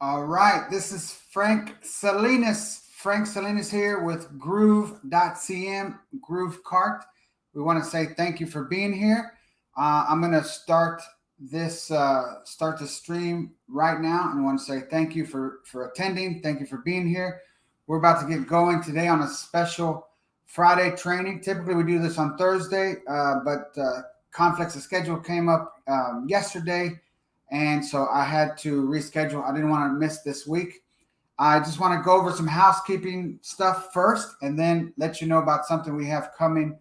All right, this is Frank Salinas. Frank Salinas here with Groove.cm, GrooveKart. We want to say thank you for being here. I'm going to start the stream right now, and I want to say thank you for attending. Thank you for being here. We're about to get going today on a special Friday training. Typically, we do this on Thursday, but conflicts of schedule came up yesterday. And so I had to reschedule. I didn't want to miss this week. I just want to go over some housekeeping stuff first and then let you know about something we have coming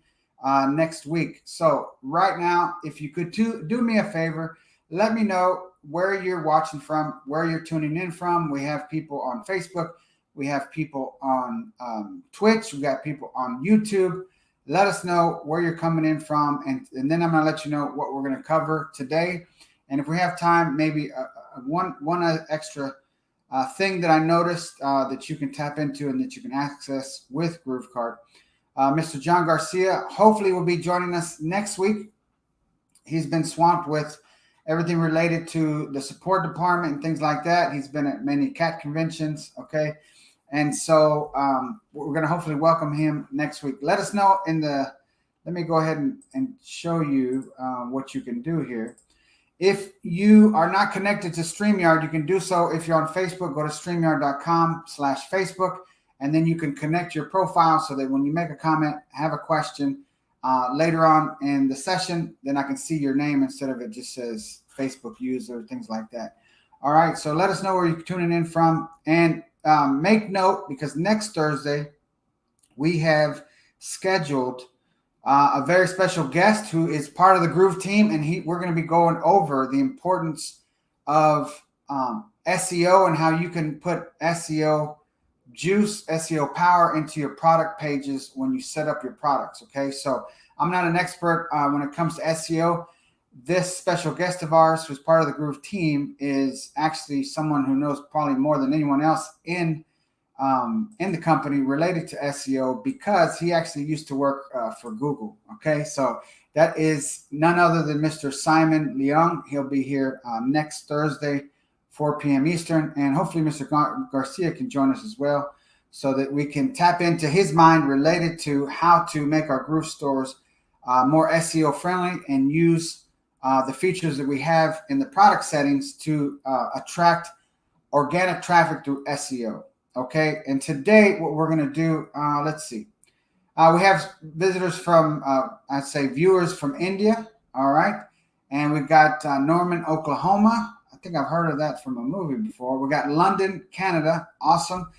next week. So right now, if you could do me a favor, let me know where you're watching from, where you're tuning in from. We have people on Facebook. We have people on Twitch. We got people on YouTube. Let us know where you're coming in from. And then I'm going to let you know what we're going to cover today. And if we have time, maybe one extra thing that I noticed that you can tap into and that you can access with GrooveKart. Mr. John Garcia hopefully will be joining us next week. He's been swamped with everything related to the support department and things like that. He's been at many CAT conventions, okay? And so we're going to hopefully welcome him next week. Let us know let me go ahead and show you what you can do here. If you are not connected to StreamYard, you can do so. If you're on Facebook, go to StreamYard.com/Facebook, and then you can connect your profile so that when you make a comment, have a question later on in the session, then I can see your name instead of it just says Facebook user, things like that. All right, so let us know where you're tuning in from. And make note, because next Thursday, we have scheduled a very special guest who is part of the Groove team, and we're going to be going over the importance of SEO and how you can put SEO juice, SEO power into your product pages when you set up your products. Okay, so I'm not an expert when it comes to SEO. This special guest of ours, who's part of the Groove team, is actually someone who knows probably more than anyone else in the company related to SEO, because he actually used to work for Google. Okay, so that is none other than Mr. Simon Leung. He'll be here next Thursday, 4 p.m. Eastern, and hopefully Mr. Garcia can join us as well, so that we can tap into his mind related to how to make our Groove stores more SEO friendly and use the features that we have in the product settings to attract organic traffic through SEO. Okay, and today what we're going to do, let's see. We have visitors from, I'd say viewers from India, all right? And we've got Norman, Oklahoma. I think I've heard of that from a movie before. We got London, Canada. Awesome.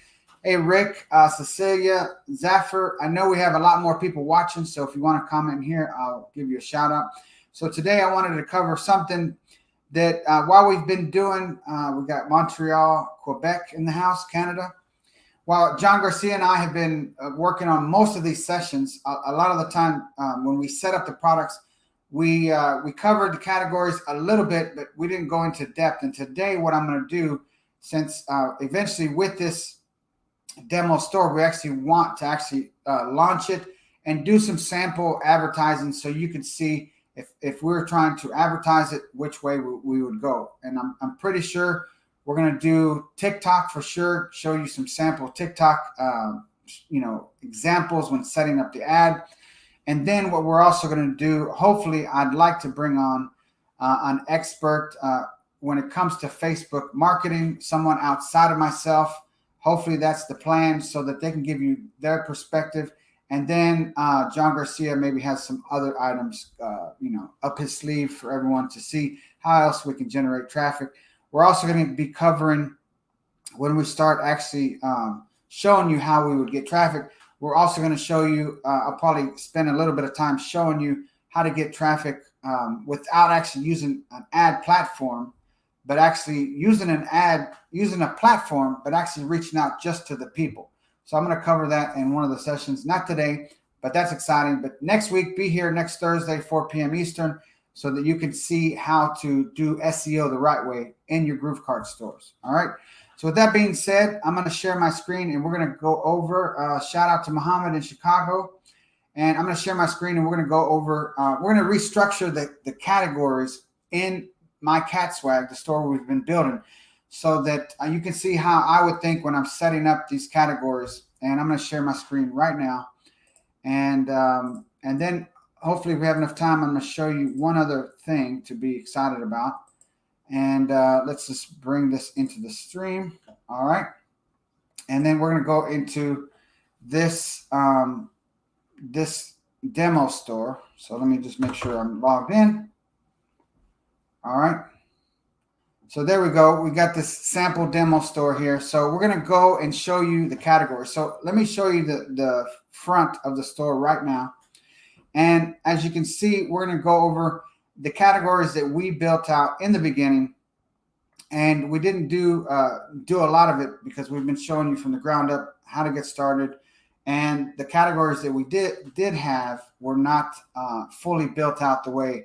Hey, Rick, Cecilia, Zaffer. I know we have a lot more people watching, so if you want to comment here, I'll give you a shout out. So today I wanted to cover something that while we've been doing, we got Montreal, Quebec in the house, Canada. While John Garcia and I have been working on most of these sessions, a lot of the time when we set up the products, we covered the categories a little bit, but we didn't go into depth. And today what I'm going to do, since eventually with this demo store, we actually want to launch it and do some sample advertising so you can see if we were trying to advertise it, which way we would go. And I'm pretty sure we're going to do TikTok for sure, show you some sample TikTok, examples when setting up the ad. And then what we're also going to do, hopefully I'd like to bring on an expert when it comes to Facebook marketing, someone outside of myself. Hopefully that's the plan, so that they can give you their perspective. And then John Garcia maybe has some other items, up his sleeve for everyone to see how else we can generate traffic. We're also going to be covering, when we start actually showing you how we would get traffic, we're also going to show you, I'll probably spend a little bit of time showing you how to get traffic without actually using an ad platform, but actually using a platform, but actually reaching out just to the people. So I'm going to cover that in one of the sessions, not today, but that's exciting. But next week, be here next Thursday, 4 p.m. Eastern, so that you can see how to do SEO the right way in your GrooveKart stores. All right. So with that being said, I'm going to share my screen and we're going to go over, shout out to Muhammad in Chicago. And I'm going to share my screen and we're going to go over, we're going to restructure the categories in my Cat Swag, the store we've been building. so that you can see how I would think when I'm setting up these categories. And I'm going to share my screen right now. And then hopefully if we have enough time, I'm going to show you one other thing to be excited about. And let's just bring this into the stream. All right. And then we're going to go into this, this demo store. So let me just make sure I'm logged in. All right. So there we go. We got this sample demo store here. So we're going to go and show you the category. So let me show you the front of the store right now. And as you can see, we're going to go over the categories that we built out in the beginning. And we didn't do a lot of it because we've been showing you from the ground up how to get started. And the categories that we did have were not fully built out the way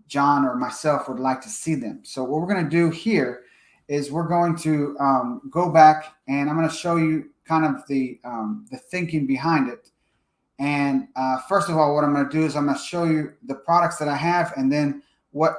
John or myself would like to see them. So what we're going to do here is we're going to go back, and I'm going to show you kind of the thinking behind it. And first of all, what I'm going to do is I'm going to show you the products that I have, and then what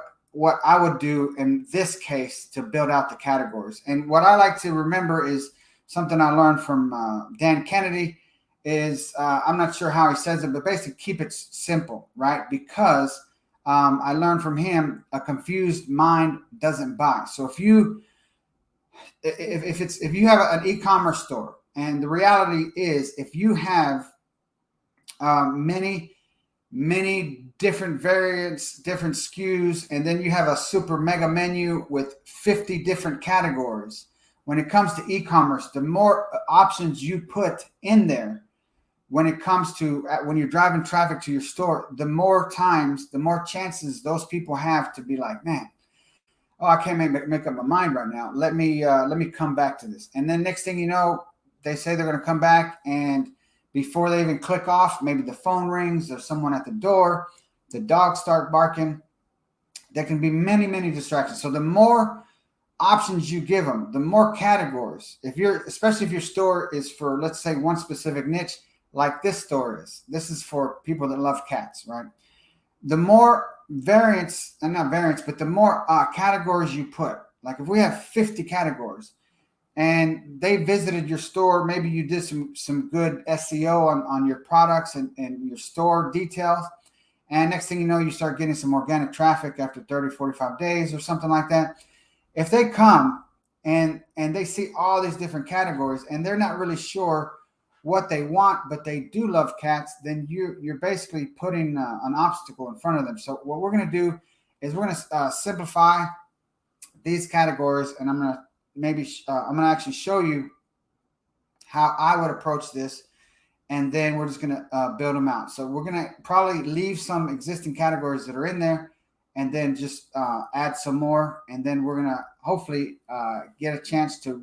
I would do in this case to build out the categories. And what I like to remember is something I learned from Dan Kennedy is I'm not sure how he says it, but basically keep it simple, right? Because I learned from him, a confused mind doesn't buy. So if you have an e-commerce store, and the reality is if you have many different variants, different SKUs, and then you have a super mega menu with 50 different categories, when it comes to e-commerce, the more options you put in there, when it comes to when you're driving traffic to your store, the more chances those people have to be like, man, oh, I can't make up my mind right now. Let me come back to this. And then next thing you know, they say they're going to come back, and before they even click off, maybe the phone rings, there's someone at the door, the dogs start barking. There can be many distractions. So the more options you give them, the more categories. Especially if your store is for, let's say, one specific niche, like this store is. This is for people that love cats, right? The more variants, and not variants, but the more categories you put. Like if we have 50 categories and they visited your store, maybe you did some good SEO on your products and your store details. And next thing you know, you start getting some organic traffic after 30, 45 days or something like that. If they come and they see all these different categories and they're not really sure what they want, but they do love cats, then you're basically putting an obstacle in front of them. So what we're going to do is we're going to simplify these categories, and I'm going to actually show you how I would approach this, and then we're just going to build them out. So we're going to probably leave some existing categories that are in there, and then just add some more, and then we're going to hopefully get a chance to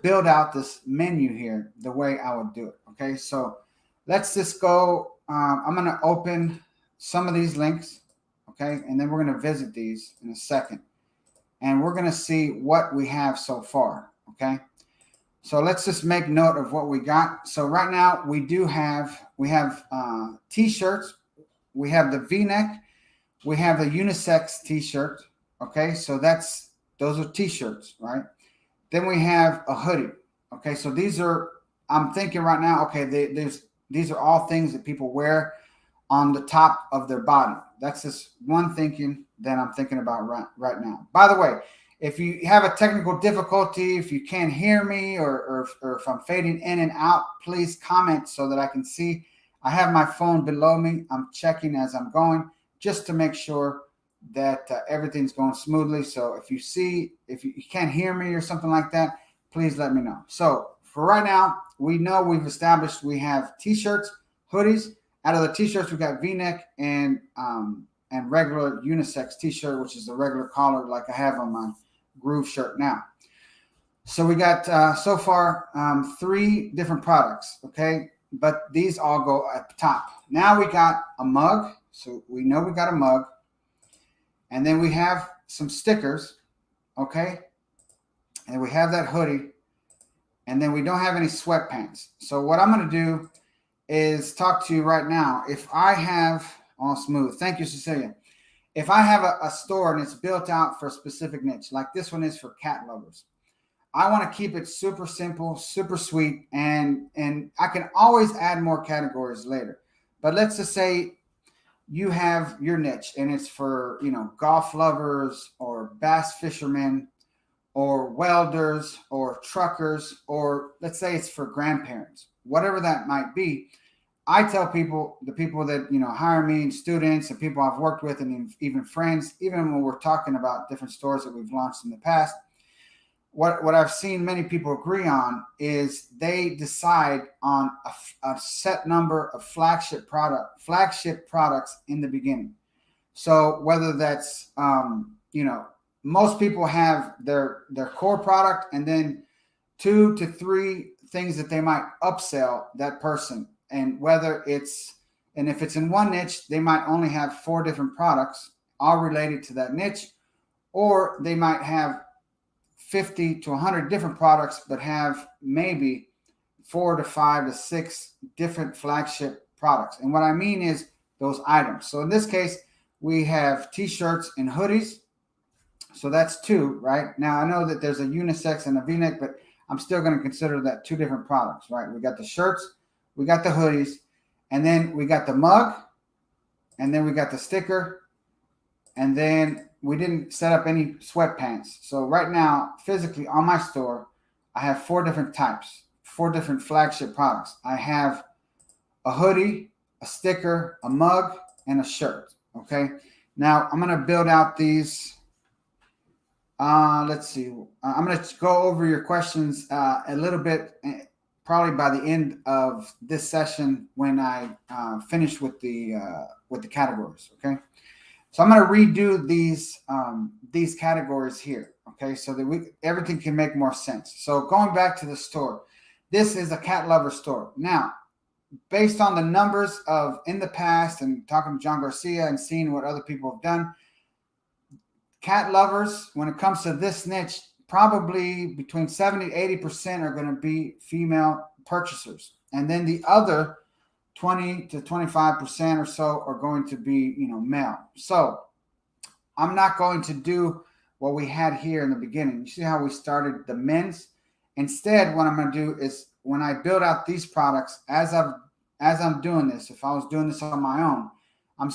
build out this menu here the way I would do it. Okay, so let's just go. I'm going to open some of these links, okay, and then we're going to visit these in a second, and we're going to see what we have so far. Okay, so let's just make note of what we got. So right now we have t-shirts, we have the V-neck, we have the unisex t-shirt. Okay, so those are t-shirts, right? Then we have a hoodie. Okay, so I'm thinking right now, okay, these are all things that people wear on the top of their body. That's just one thinking that I'm thinking about right now. By the way, if you have a technical difficulty, if you can't hear me or if I'm fading in and out, please comment so that I can see. I have my phone below me. I'm checking as I'm going just to make sure that everything's going smoothly. So if you can't hear me or something like that, please let me know. So for right now, we've established we have t-shirts, hoodies. Out of the t-shirts, we got V-neck and regular unisex t-shirt, which is the regular collar like I have on my Groove shirt now. So we got so far 3 different products, okay? But these all go at the top. Now we got a mug. So we know we got a mug. And then we have some stickers, okay? And we have that hoodie. And then we don't have any sweatpants. So what I'm going to do is talk to you right now. If I have, all smooth. Thank you, Cecilia. if I have a store and it's built out for a specific niche, like this one is for cat lovers, I want to keep it super simple, super sweet, and I can always add more categories later. But let's just say you have your niche and it's for, golf lovers or bass fishermen or welders or truckers, or let's say it's for grandparents, whatever that might be. I tell people, the people that hire me, and students and people I've worked with, and even friends, even when we're talking about different stores that we've launched in the past, what I've seen many people agree on is they decide on a set number of flagship products in the beginning. So whether that's most people have their core product and then 2 to 3 things that they might upsell that person. And if it's in one niche, they might only have 4 different products all related to that niche, or they might have 50 to 100 different products, but have maybe 4 to 5 to 6 different flagship products. And what I mean is those items. So in this case, we have t-shirts and hoodies. So that's 2, right? Now I know that there's a unisex and a v-neck, but I'm still going to consider that 2 different products, right? We got the shirts, we got the hoodies, and then we got the mug, and then we got the sticker, and then we didn't set up any sweatpants. So right now, physically on my store, I have 4 different types, 4 different flagship products. I have a hoodie, a sticker, a mug, and a shirt. Okay. Now I'm going to build out these. Let's see. I'm going to go over your questions a little bit, probably by the end of this session when I finish with the categories. Okay. So I'm going to redo these categories here. Okay. So that everything can make more sense. So going back to the store, this is a cat lover store. Now, based on the numbers of in the past and talking to John Garcia and seeing what other people have done, cat lovers, when it comes to this niche, probably between 70 to 80% are going to be female purchasers. And then the other 20 to 25% or so are going to be, male. So I'm not going to do what we had here in the beginning. You see how we started the men's? Instead, what I'm going to do is when I build out these products, as I'm doing this, if I was doing this on my own, I'm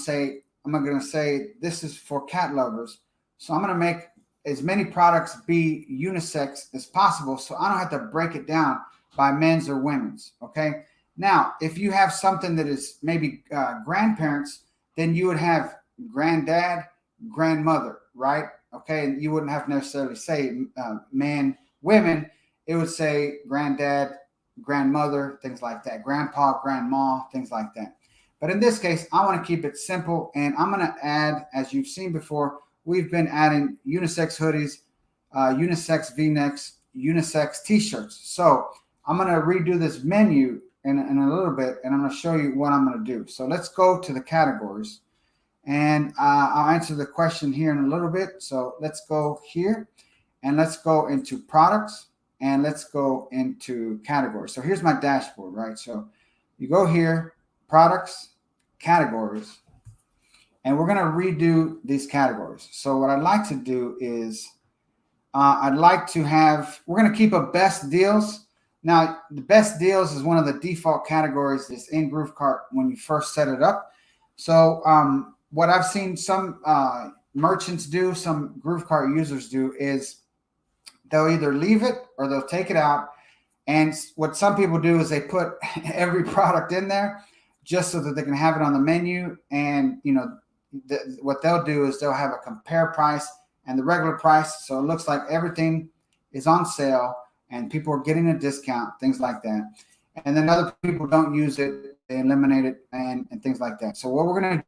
going to say this is for cat lovers. So I'm going to make as many products be unisex as possible, so I don't have to break it down by men's or women's. Okay. Now, if you have something that is maybe grandparents, then you would have granddad, grandmother, right? Okay. And you wouldn't have to necessarily say men, women. It would say granddad, grandmother, things like that. Grandpa, grandma, things like that. But in this case, I want to keep it simple, and I'm going to add, as you've seen before, we've been adding unisex hoodies, unisex v-necks, unisex t-shirts. So I'm going to redo this menu in a little bit, and I'm going to show you what I'm going to do. So let's go to the categories, and I'll answer the question here in a little bit. So let's go here, and let's go into products, and let's go into categories. So here's my dashboard, right? So you go here, products, categories, and we're going to redo these categories. So what I'd like to do is we're going to keep a best deals. Now, the best deals is one of the default categories that's in GrooveKart when you first set it up. So what I've seen some merchants do, some GrooveKart users do, is they'll either leave it or they'll take it out. And what some people do is they put every product in there just so that they can have it on the menu. And, what they'll do is they'll have a compare price and the regular price. So it looks like everything is on sale and people are getting a discount, things like that. And then other people don't use it, they eliminate it and things like that. So what we're going to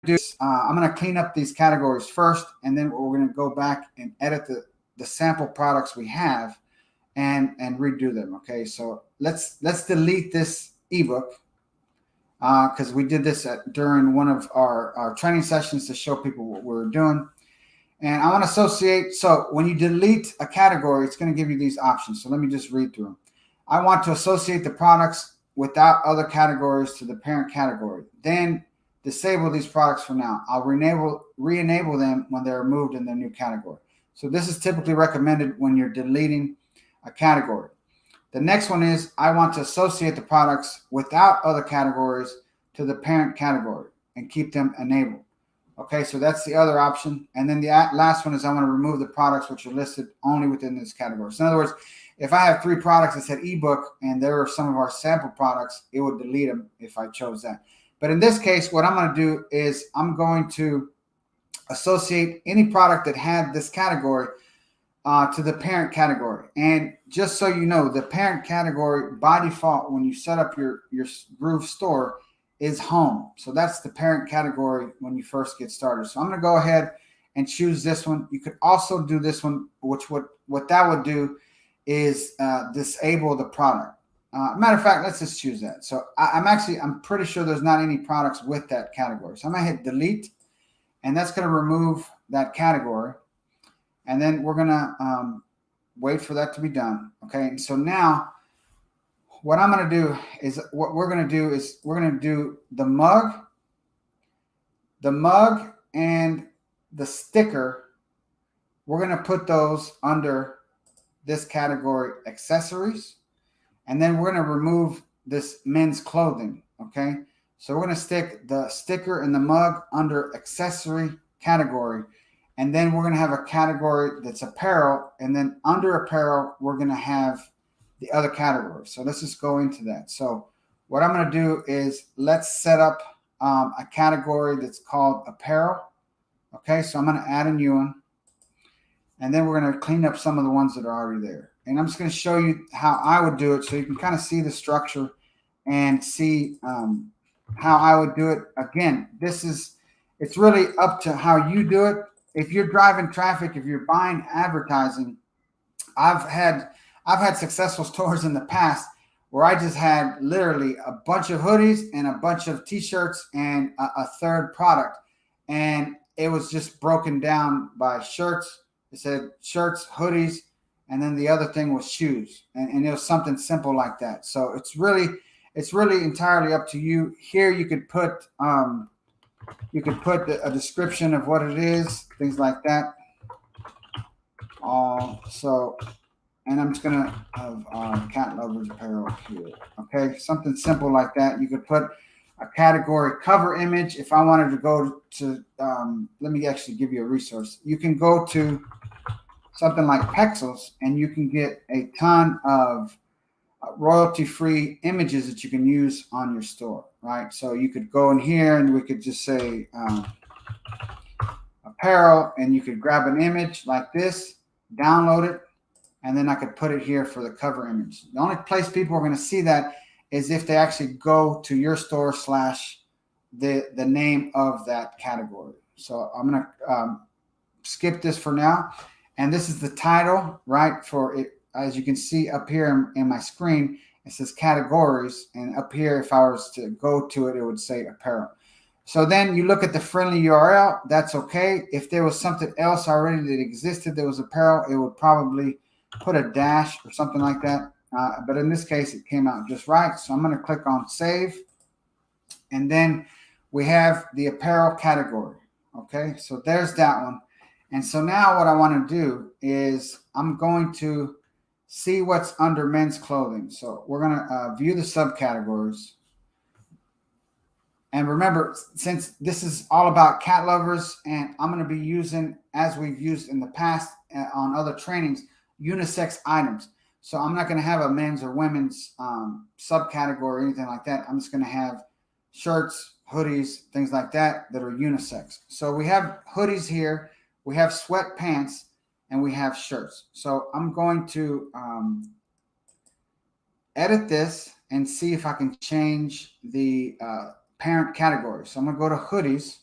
do is I'm going to clean up these categories first, and then we're going to go back and edit the sample products we have and redo them. Okay, so let's delete this ebook because we did this during one of our training sessions to show people what we're doing. And I want to associate. So when you delete a category, it's going to give you these options. So let me just read through them. I want to associate the products without other categories to the parent category. Then disable these products for now. I'll re-enable them when they're removed in their new category. So this is typically recommended when you're deleting a category. The next one is I want to associate the products without other categories to the parent category and keep them enabled. Okay, so that's the other option. And then the last one is I want to remove the products which are listed only within this category. So in other words, if I have 3 products that said ebook and there are some of our sample products, it would delete them if I chose that. But in this case, what I'm going to do is I'm going to associate any product that had this category to the parent category. And just so you know, the parent category by default, when you set up your Groove store, is home. So that's the parent category when you first get started. So I'm going to go ahead and choose this one. You could also do this one, which what that would do is disable the product. Matter of fact, let's just choose that. So I'm pretty sure there's not any products with that category. So I'm going to hit delete, and that's going to remove that category. And then we're going to wait for that to be done. Okay. And so now what I'm going to do is we're going to do the mug and the sticker. We're going to put those under this category, accessories. And then we're going to remove this men's clothing. Okay. So we're going to stick the sticker and the mug under accessory category. And then we're going to have a category that's apparel. And then under apparel, we're going to have the other category. So let's just go into that. So what I'm going to do is let's set up a category that's called apparel. Okay, so I'm going to add a new one. And then we're going to clean up some of the ones that are already there. And I'm just going to show you how I would do it so you can kind of see the structure and see how I would do it. Again, it's really up to how you do it. If you're driving traffic, if you're buying advertising, I've had successful stores in the past where I just had literally a bunch of hoodies and a bunch of t-shirts and a third product. And it was just broken down by shirts. It said shirts, hoodies, and then the other thing was shoes. And it was something simple like that. So it's really entirely up to you. Here you could put a description of what it is, things like that. And I'm just going to have cat lovers apparel here. Okay, something simple like that. You could put a category cover image. If I wanted to go to, let me actually give you a resource. You can go to something like Pexels, and you can get a ton of royalty-free images that you can use on your store, right? So you could go in here, and we could just say apparel, and you could grab an image like this, download it, and then I could put it here for the cover image. The only place people are going to see that is if they actually go to your store / the name of that category. So I'm going to skip this for now. And this is the title, right? For it, as you can see up here in my screen, it says categories. And up here, if I was to go to it, it would say apparel. So then you look at the friendly URL. That's okay. If there was something else already that existed that was apparel, it would probably put a dash or something like that. But in this case, it came out just right. So I'm going to click on save. And then we have the apparel category. Okay, so there's that one. And so now what I want to do is I'm going to see what's under men's clothing. So we're going to view the subcategories. And remember, since this is all about cat lovers, and I'm going to be using, as we've used in the past on other trainings, unisex items. So I'm not going to have a men's or women's subcategory or anything like that. I'm just going to have shirts, hoodies, things like that are unisex. So we have hoodies here, we have sweatpants, and we have shirts. So I'm going to edit this and see if I can change the parent category. So I'm going to go to hoodies,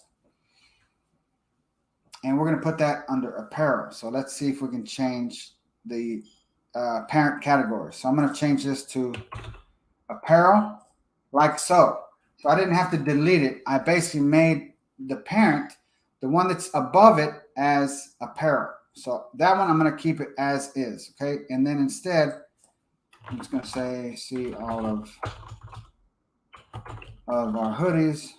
and we're going to put that under apparel. So let's see if we can change the parent category. So I'm going to change this to apparel, like so. So I didn't have to delete it. I basically made the parent, the one that's above it, as apparel. So that one I'm going to keep it as is. Okay. And then instead, I'm just going to say, see all of our hoodies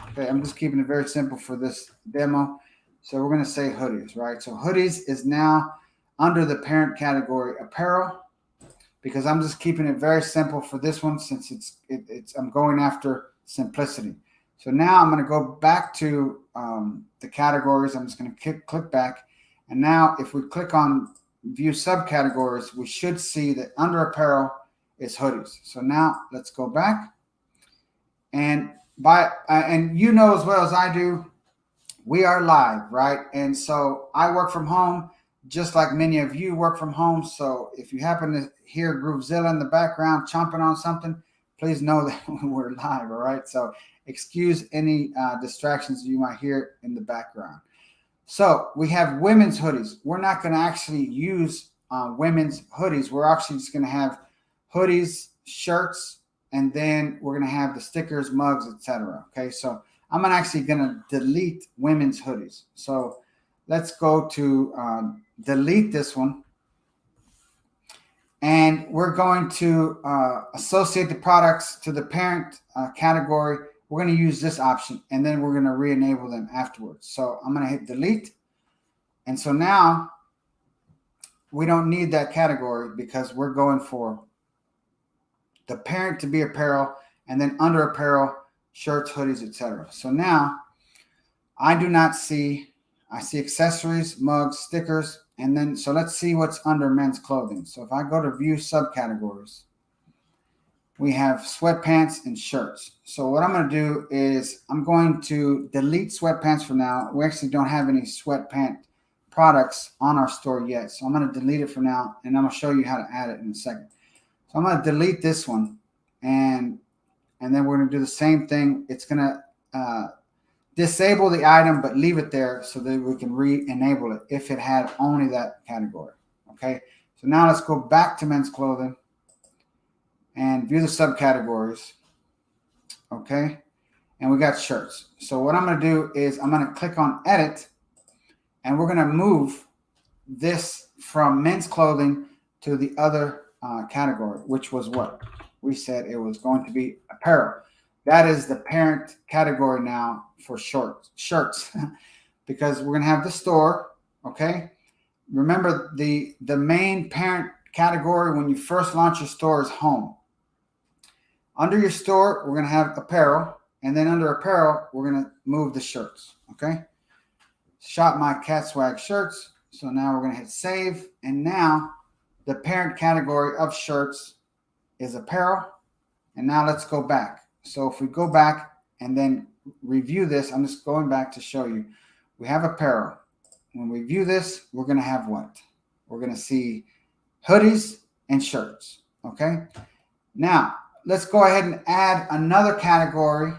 Okay, I'm just keeping it very simple for this demo. So we're going to say hoodies, right? So hoodies is now under the parent category apparel, because I'm just keeping it very simple for this one, since I'm going after simplicity. So now I'm going to go back to the categories. I'm just going to click back. And now if we click on view subcategories, we should see that under apparel is hoodies. So now let's go back. And and you know as well as I do, we are live, right? And so I work from home, just like many of you work from home. So if you happen to hear Groovezilla in the background chomping on something, please know that we're live, all right? So excuse any distractions you might hear in the background. So we have women's hoodies. We're not going to actually use women's hoodies. We're actually just going to have hoodies, shirts, and then we're going to have the stickers, mugs, etc. Okay, so I'm actually going to delete women's hoodies. So let's go to delete this one. And we're going to associate the products to the parent category. We're going to use this option, and then we're going to re-enable them afterwards. So I'm going to hit delete. And so now we don't need that category because we're going for the parent to be apparel, and then under apparel, shirts, hoodies, etc. So now I do not see, I see accessories, mugs, stickers, and then, so let's see what's under men's clothing. So if I go to view subcategories, we have sweatpants and shirts. So what I'm going to do is I'm going to delete sweatpants for now. We actually don't have any sweatpant products on our store yet. So I'm going to delete it for now, and I'm going to show you how to add it in a second. So I'm going to delete this one, and then we're going to do the same thing. It's going to disable the item, but leave it there so that we can re-enable it if it had only that category. Okay, so now let's go back to men's clothing and view the subcategories. Okay, and we got shirts. So what I'm going to do is I'm going to click on edit, and we're going to move this from men's clothing to the other category, which was what we said it was going to be apparel. That is the parent category now for shirts, because we're going to have the store. Okay, remember the main parent category when you first launch your store is home. Under your store, we're going to have apparel, and then under apparel, we're going to move the shirts. Okay, shop my cat swag shirts. So now we're going to hit save, and now the parent category of shirts is apparel. And now let's go back. So if we go back and then review this, I'm just going back to show you. We have apparel. When we view this, we're going to have what? We're going to see hoodies and shirts. Okay. Now let's go ahead and add another category.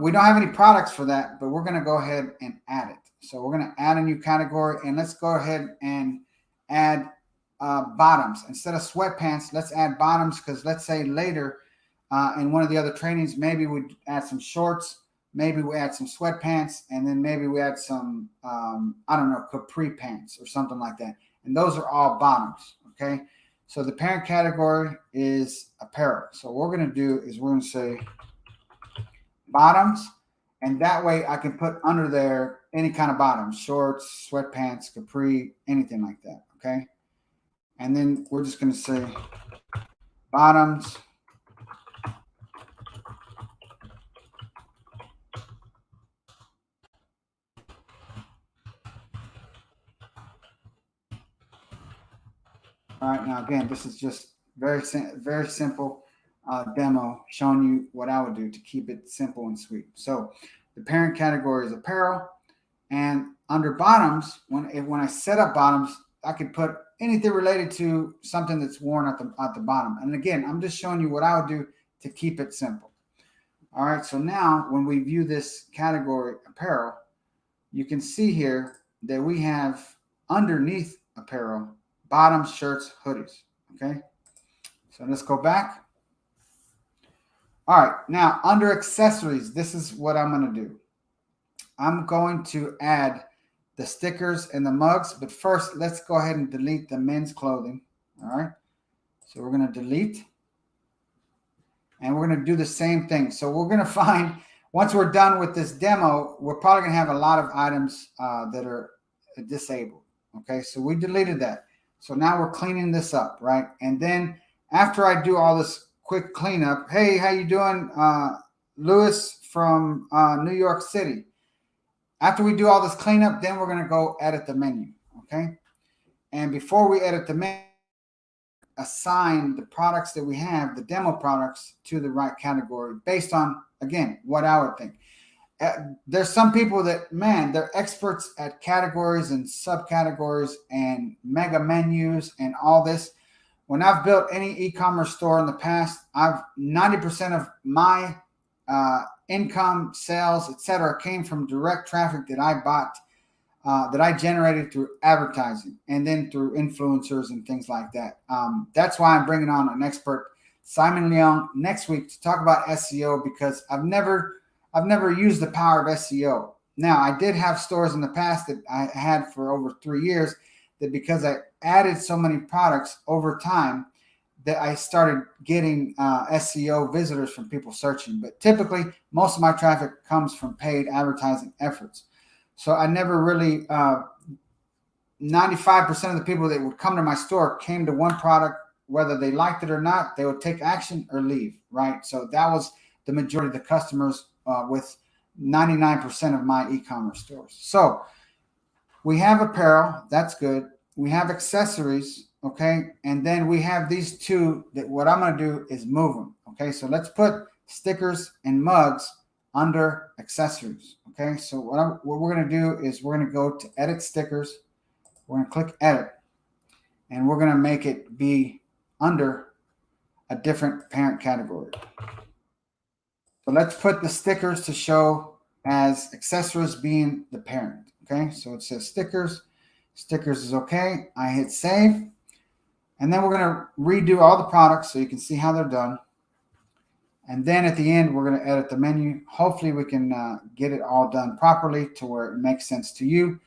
We don't have any products for that, but we're going to go ahead and add it. So we're going to add a new category, and let's go ahead and add bottoms. Instead of sweatpants, let's add bottoms, because let's say later in one of the other trainings, maybe we add some shorts, maybe we add some sweatpants, and then maybe we add some, I don't know, capri pants or something like that. And those are all bottoms, okay? So the parent category is apparel. So what we're going to do is we're going to say bottoms, and that way I can put under there any kind of bottoms, shorts, sweatpants, capri, anything like that, okay? And then we're just going to say bottoms. All right, now again, this is just very simple demo showing you what I would do to keep it simple and sweet. So the parent category is apparel, and under bottoms, when I set up bottoms, I could put anything related to something that's worn at the bottom. And again, I'm just showing you what I would do to keep it simple. All right, so now when we view this category apparel, you can see here that we have underneath apparel bottoms, shirts, hoodies. Okay, so let's go back. All right, now under accessories, this is what I'm going to do. I'm going to add the stickers and the mugs, but first let's go ahead and delete the men's clothing. All right, so we're going to delete, and we're going to do the same thing. So we're going to find once we're done with this demo, we're probably going to have a lot of items that are disabled. Okay, so we deleted that. So now we're cleaning this up, right? And then after I do all this quick cleanup, hey, how you doing, Lewis from New York City? After we do all this cleanup, then we're going to go edit the menu, okay? And before we edit the menu, assign the products that we have, the demo products, to the right category based on, again, what I would think. There's some people that, man, they're experts at categories and subcategories and mega menus and all this. When I've built any e-commerce store in the past, 90% of my income, sales, etc., came from direct traffic that I bought, that I generated through advertising and then through influencers and things like that. That's why I'm bringing on an expert, Simon Leong, next week to talk about SEO, because I've never used the power of SEO. Now, I did have stores in the past that I had for over 3 years that, because I added so many products over time, that I started getting SEO visitors from people searching. But typically, most of my traffic comes from paid advertising efforts. So I never really, 95% of the people that would come to my store came to one product, whether they liked it or not, they would take action or leave, right? So that was the majority of the customers with 99% of my e-commerce stores. So we have apparel, that's good. We have accessories, okay? And then we have these two that what I'm gonna do is move them, okay? So let's put stickers and mugs under accessories, okay? So what we're gonna do is we're gonna go to edit stickers. We're gonna click edit, and we're gonna make it be under a different parent category. So let's put the stickers to show as accessories being the parent, okay? So it says stickers. Stickers is okay. I hit save. And then we're gonna redo all the products so you can see how they're done. And then at the end, we're going to edit the menu. Hopefully we can get it all done properly to where it makes sense to you.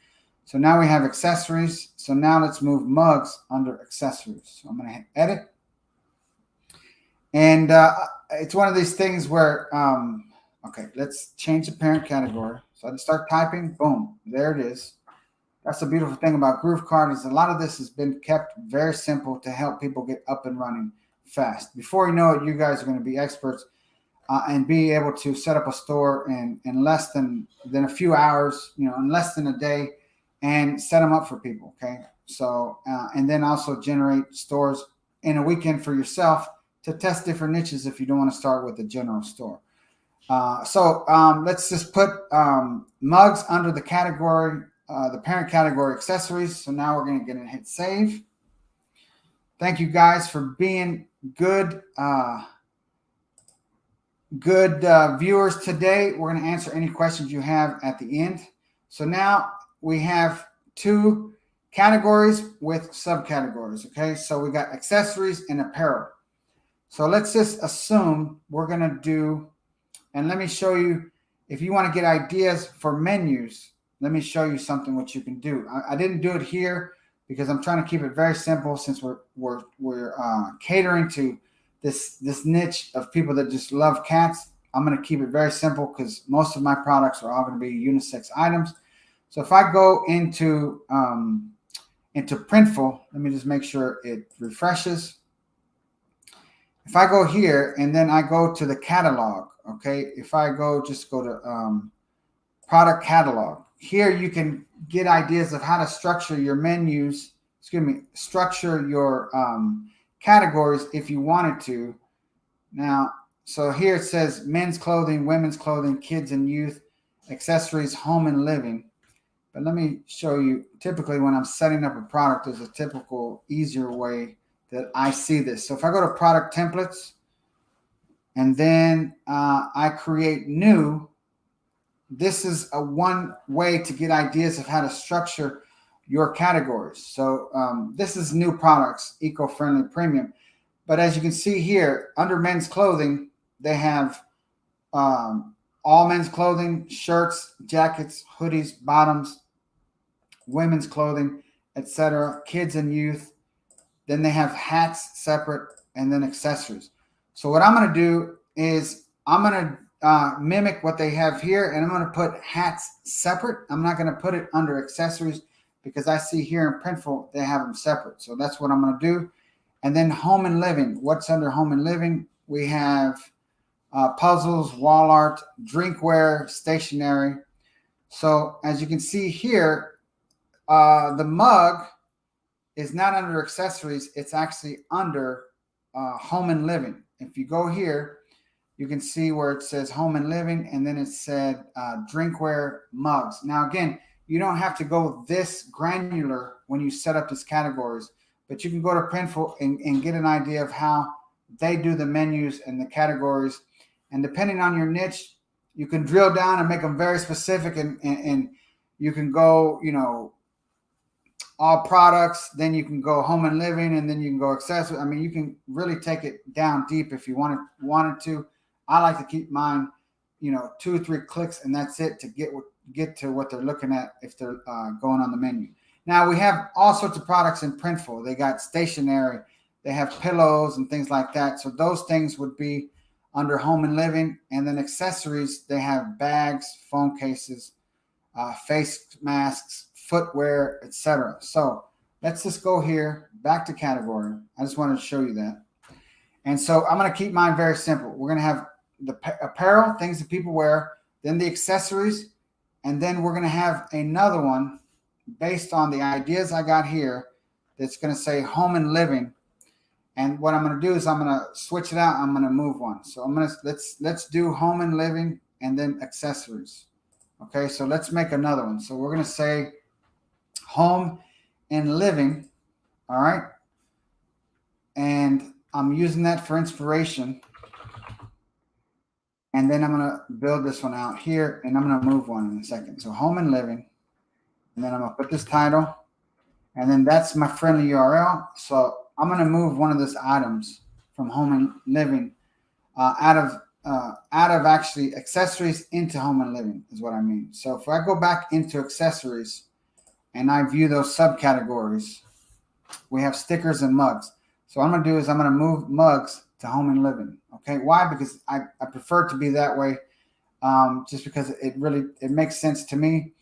So now we have accessories. So now let's move mugs under accessories. So I'm going to hit edit. And it's one of these things where, okay, let's change the parent category. So I just start typing, boom, there it is. That's the beautiful thing about GrooveKart, is a lot of this has been kept very simple to help people get up and running fast. Before you know it, you guys are going to be experts and be able to set up a store in less than a few hours, in less than a day, and set them up for people. Okay. So, and then also generate stores in a weekend for yourself to test different niches if you don't want to start with a general store. So let's just put mugs under the category, the parent category, accessories. So now we're going to hit save. Thank you guys for being good viewers today. We're going to answer any questions you have at the end. So now we have 2 categories with subcategories. Okay, so we got accessories and apparel. So let's just assume we're going to do, and let me show you, if you want to get ideas for menus, let me show you something what you can do. I didn't do it here because I'm trying to keep it very simple, since we're catering to this niche of people that just love cats. I'm going to keep it very simple because most of my products are all going to be unisex items. So if I go into Printful, let me just make sure it refreshes. If I go here and then I go to the catalog, okay, if I just go to product catalog, here you can get ideas of how to structure your menus, structure your categories if you wanted to. Now, so here it says men's clothing, women's clothing, kids and youth, accessories, home and living. But let me show you, typically when I'm setting up a product, there's a typical easier way that I see this. So if I go to product templates and then I create new, this is one way to get ideas of how to structure your categories. So this is new products, eco-friendly, premium. But as you can see here, under men's clothing, they have all men's clothing, shirts, jackets, hoodies, bottoms, women's clothing, etc., kids and youth. Then they have hats separate, and then accessories. So what I'm going to do is I'm going to mimic what they have here, and I'm going to put hats separate. I'm not going to put it under accessories because I see here in Printful they have them separate. So that's what I'm going to do. And then home and living. What's under home and living? We have puzzles, wall art, drinkware, stationery. So as you can see here, the mug is not under accessories. It's actually under home and living. If you go here, you can see where it says home and living, and then it said drinkware mugs. Now, again, you don't have to go this granular when you set up these categories, but you can go to Printful and get an idea of how they do the menus and the categories. And depending on your niche, you can drill down and make them very specific, and you can go, all products, then you can go home and living, and then you can go accessories. I mean, you can really take it down deep if you wanted to. I like to keep mine, 2 or 3 clicks, and that's it to get to what they're looking at if they're going on the menu. Now we have all sorts of products in Printful. They got stationery, they have pillows and things like that. So those things would be under home and living, and then accessories. They have bags, phone cases, face masks, footwear, etc. So let's just go here back to category. I just wanted to show you that. And so I'm going to keep mine very simple. We're going to have the apparel, things that people wear, then the accessories, and then we're going to have another one based on the ideas I got here that's going to say home and living. And what I'm going to do is I'm going to switch it out. I'm going to move one. So I'm going to let's do home and living and then accessories. Okay, so let's make another one. So we're going to say home and living. All right. And I'm using that for inspiration. And then I'm going to build this one out here, and I'm going to move one in a second. So home and living. And then I'm going to put this title. And then that's my friendly URL. So I'm going to move one of those items from home and living out of actually accessories into home and living is what I mean. So if I go back into accessories and I view those subcategories, we have stickers and mugs. So what I'm going to do is I'm going to move mugs to home and living. Okay. Why? Because I prefer it to be that way, just because it makes sense to me.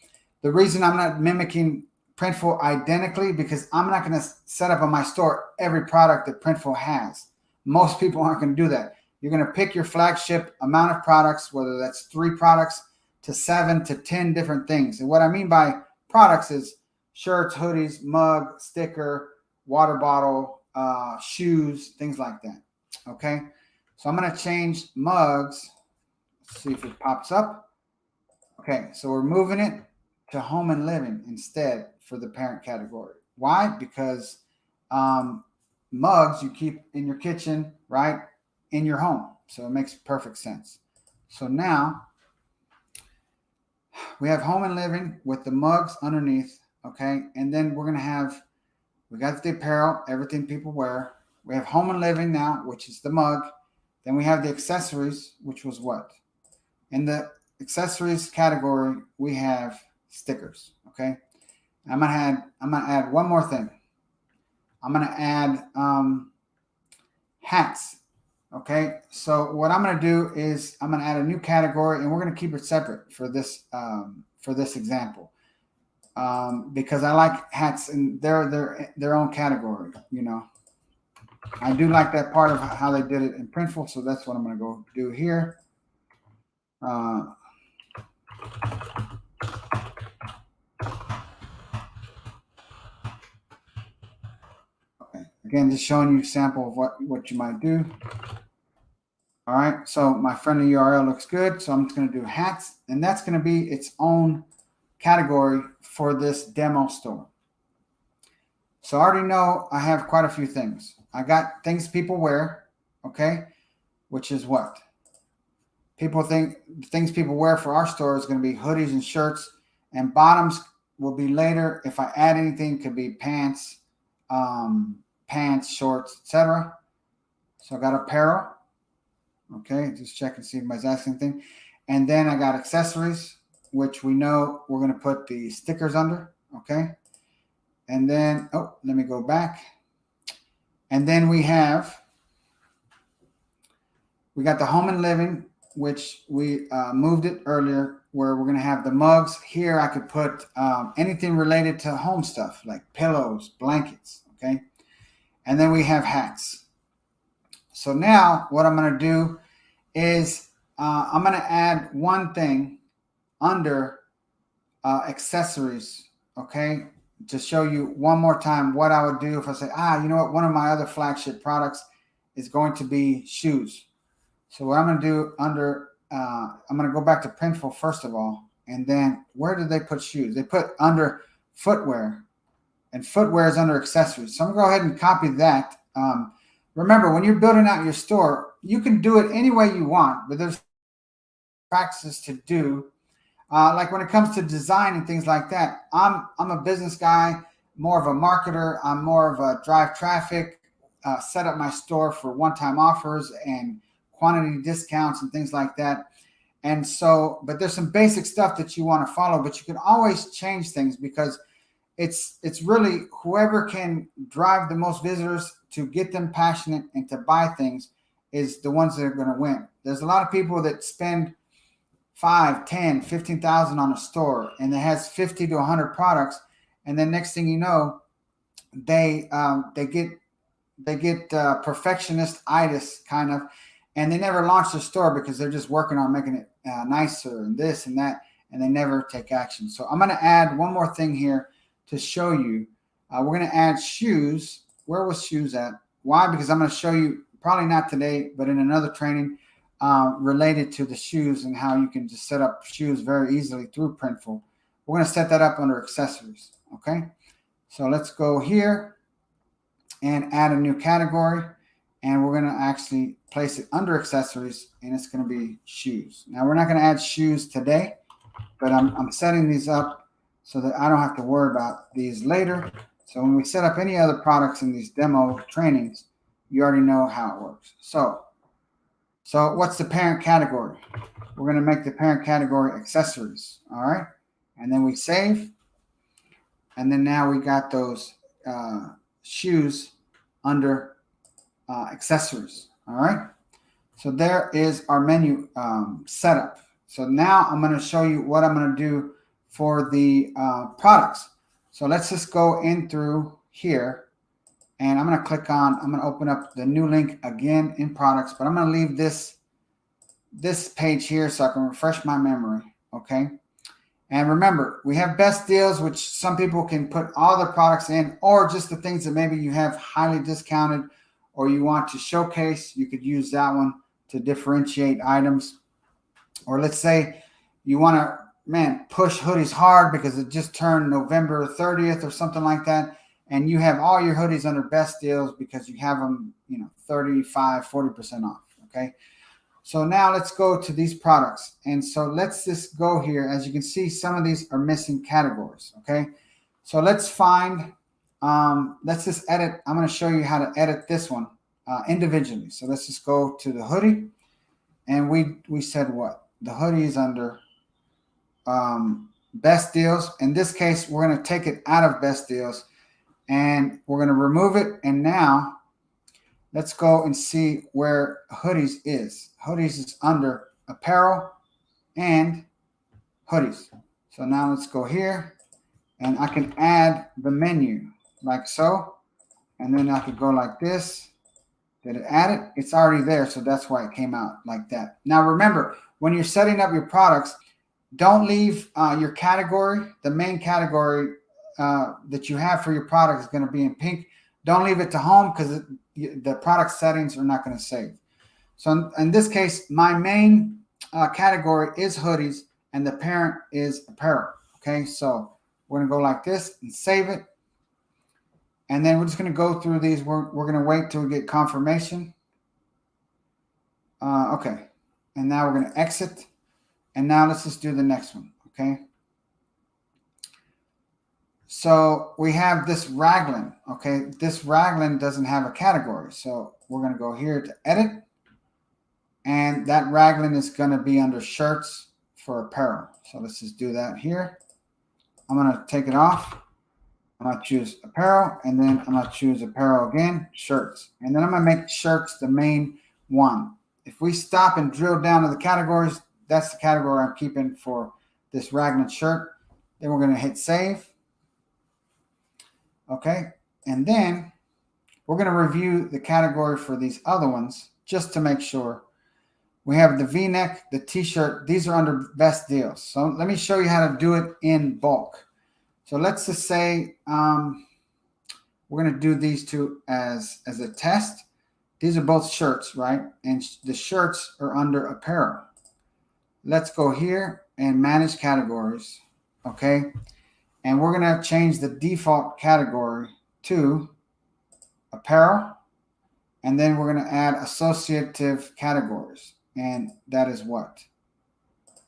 The reason I'm not mimicking Printful identically, because I'm not going to set up on my store every product that Printful has. Most people aren't going to do that. You're going to pick your flagship amount of products, whether that's 3 products to 7 to 10 different things. And what I mean by products is shirts, hoodies, mug, sticker, water bottle, shoes, things like that. Okay. So I'm going to change mugs. Let's see if it pops up. Okay. So we're moving it to home and living instead for the parent category. Why? Because mugs you keep in your kitchen, right? In your home. So it makes perfect sense. So now we have home and living with the mugs underneath. Okay. And then we got the apparel, everything people wear. We have home and living now, which is the mug. Then we have the accessories, which was what? In the accessories category, we have stickers. Okay. I'm gonna add one more thing. I'm gonna add hats. Okay. So what I'm gonna do is I'm gonna add a new category, and we're gonna keep it separate for this example, because I like hats and their own category. I do like that part of how they did it in Printful, so that's what I'm gonna go do here. Again, just showing you a sample of what you might do. All right, so my friendly URL looks good. So I'm just going to do hats, and that's going to be its own category for this demo store. So I already know I have quite a few things. I got things people wear, okay, which is what? Things people wear for our store is going to be hoodies and shirts, and bottoms will be later. If I add anything, it could be pants, shorts, etc. So I got apparel. Okay, just check and see if anybody's asking anything. And then I got accessories, which we know we're going to put the stickers under. Okay. And then, let me go back. And then we got the home and living which we moved it earlier, where we're going to have the mugs. Here I could put anything related to home stuff like pillows, blankets, okay? And then we have hats. So now what I'm going to do is I'm going to add one thing under accessories, okay? To show you one more time what I would do if I say, you know what, one of my other flagship products is going to be shoes. So what I'm going to do under, I'm going to go back to Printful first of all, and then where did they put shoes? They put under footwear, and footwear is under accessories. So I'm going to go ahead and copy that. Remember, when you're building out your store, you can do it any way you want, but there's practices to do. Like when it comes to design and things like that, I'm a business guy, more of a marketer. I'm more of a drive traffic, set up my store for one-time offers and quantity discounts and things like that. And so, but there's some basic stuff that you want to follow, but you can always change things because it's really whoever can drive the most visitors to get them passionate and to buy things is the ones that are going to win. There's a lot of people that spend 5, 10, 15,000 on a store and it has 50 to 100 products. And then next thing you know, they get perfectionist-itis kind of, and they never launch their store because they're just working on making it nicer and this and that, and they never take action. So I'm going to add one more thing here to show you. We're going to add shoes. Where was shoes at? Why? Because I'm going to show you, probably not today, but in another training related to the shoes and how you can just set up shoes very easily through Printful. We're going to set that up under accessories. Okay. So let's go here and add a new category, and we're going to actually place it under accessories, and it's going to be shoes. Now we're not going to add shoes today, but I'm setting these up so that I don't have to worry about these later. So when we set up any other products in these demo trainings, you already know how it works. So what's the parent category? We're going to make the parent category accessories. All right. And then we save. And then now we got those shoes under accessories. All right. So there is our menu setup. So now I'm going to show you what I'm going to do for the products. So let's just go in through here, and I'm going to click on, I'm going to open up the new link again in products, but I'm going to leave this page here so I can refresh my memory. Okay. And remember, we have best deals, which some people can put all the products in, or just the things that maybe you have highly discounted or you want to showcase. You could use that one to differentiate items. Or let's say you want to, push hoodies hard because it just turned November 30th or something like that. And you have all your hoodies under best deals because you have them, 35, 40% off. Okay. So now let's go to these products. And so let's just go here. As you can see, some of these are missing categories. Okay. So let's find, let's just edit. I'm going to show you how to edit this one individually. So let's just go to the hoodie. And we said what? The hoodie is under best deals. In this case, we're going to take it out of best deals and we're going to remove it. And now let's go and see where hoodies is. Hoodies is under apparel and hoodies. So now let's go here and I can add the menu like so. And then I could go like this. Did it add it? It's already there. So that's why it came out like that. Now remember, when you're setting up your products, don't leave your category. The main category that you have for your product is going to be in pink. Don't leave it to home because the product settings are not going to save. So in this case, my main category is hoodies and the parent is apparel. Okay, so we're going to go like this and save it. And then we're just going to go through these. We're going to wait till we get confirmation. Okay, and now we're going to exit. And now let's just do the next one. Okay. So we have this raglan. Okay. This raglan doesn't have a category. So we're going to go here to edit. And that raglan is going to be under shirts for apparel. So let's just do that here. I'm going to take it off. I'm going to choose apparel. And then I'm going to choose apparel again, shirts. And then I'm going to make shirts the main one. if we stop and drill down to the categories, that's the category I'm keeping for this Raglan shirt. Then we're going to hit save. Okay. And then we're going to review the category for these other ones just to make sure. We have the V-neck, the T-shirt. These are under best deals. So let me show you how to do it in bulk. So let's just say we're going to do these two as a test. These are both shirts, right? And the shirts are under apparel. Let's go here and manage categories. Okay. And we're going to change the default category to apparel. And then we're going to add associative categories. And that is what?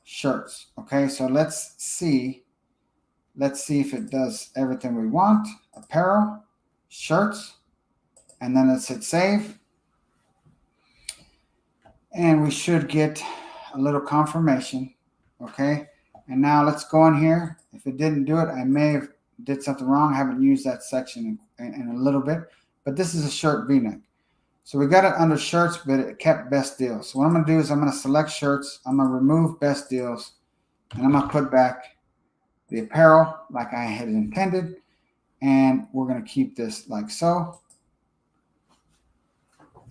Shirts. Okay. So let's see if it does everything we want. Apparel, shirts, and then let's hit save. And we should get a little confirmation. Okay. And now let's go in here. If it didn't do it, I may have did something wrong. I haven't used that section in a little bit, but this is a shirt V-neck. So we got it under shirts, but it kept best deals. So what I'm going to do is I'm going to select shirts. I'm going to remove best deals, and I'm going to put back the apparel like I had intended. And we're going to keep this like so.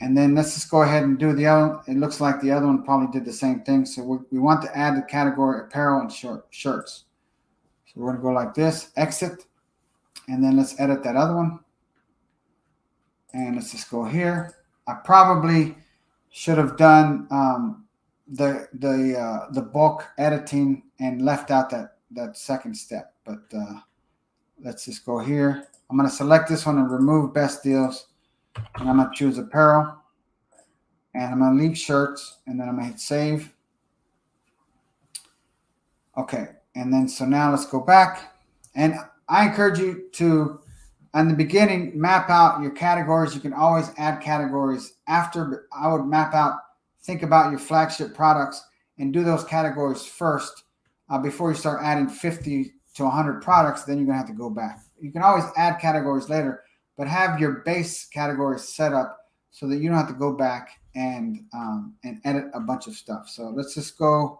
And then let's just go ahead and do the other. It looks like the other one probably did the same thing. So we want to add the category apparel and shirts. So we're going to go like this, exit, and then let's edit that other one. And let's just go here. I probably should have done the bulk editing and left out that second step. But let's just go here. I'm going to select this one and remove best deals. And I'm going to choose apparel. And I'm going to leave shirts. And then I'm going to hit save. Okay. And then so now let's go back. And I encourage you to, in the beginning, map out your categories. You can always add categories after, but I would map out, think about your flagship products and do those categories first before you start adding 50 to 100 products. Then you're going to have to go back. You can always add categories later, but have your base categories set up so that you don't have to go back and edit a bunch of stuff. So let's just go.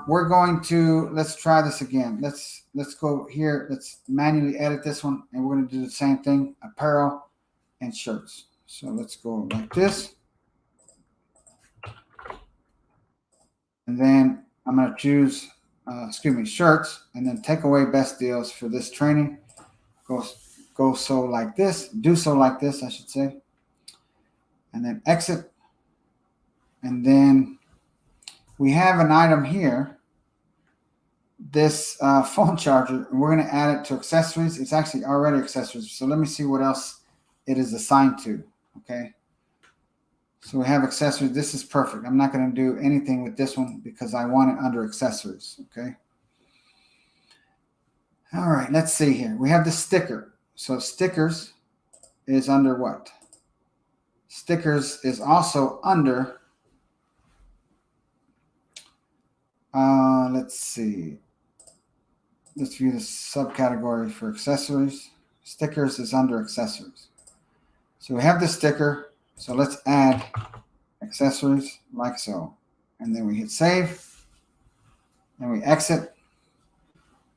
We're going to, let's try this again. Let's go here. Let's manually edit this one, and we're going to do the same thing, apparel and shirts. So let's go like this. And then I'm going to choose, shirts, and then take away best deals for this training. Go so like this, do so like this, I should say. And then exit. And then we have an item here, this phone charger, and we're going to add it to accessories. It's actually already accessories. So let me see what else it is assigned to. Okay. So we have accessories. This is perfect. I'm not going to do anything with this one because I want it under accessories. Okay. All right. Let's see here. We have the sticker. So stickers is under what? Stickers is also under, let's see. Let's view the subcategory for accessories. Stickers is under accessories. So we have the sticker. So let's add accessories like so. And then we hit save. And we exit.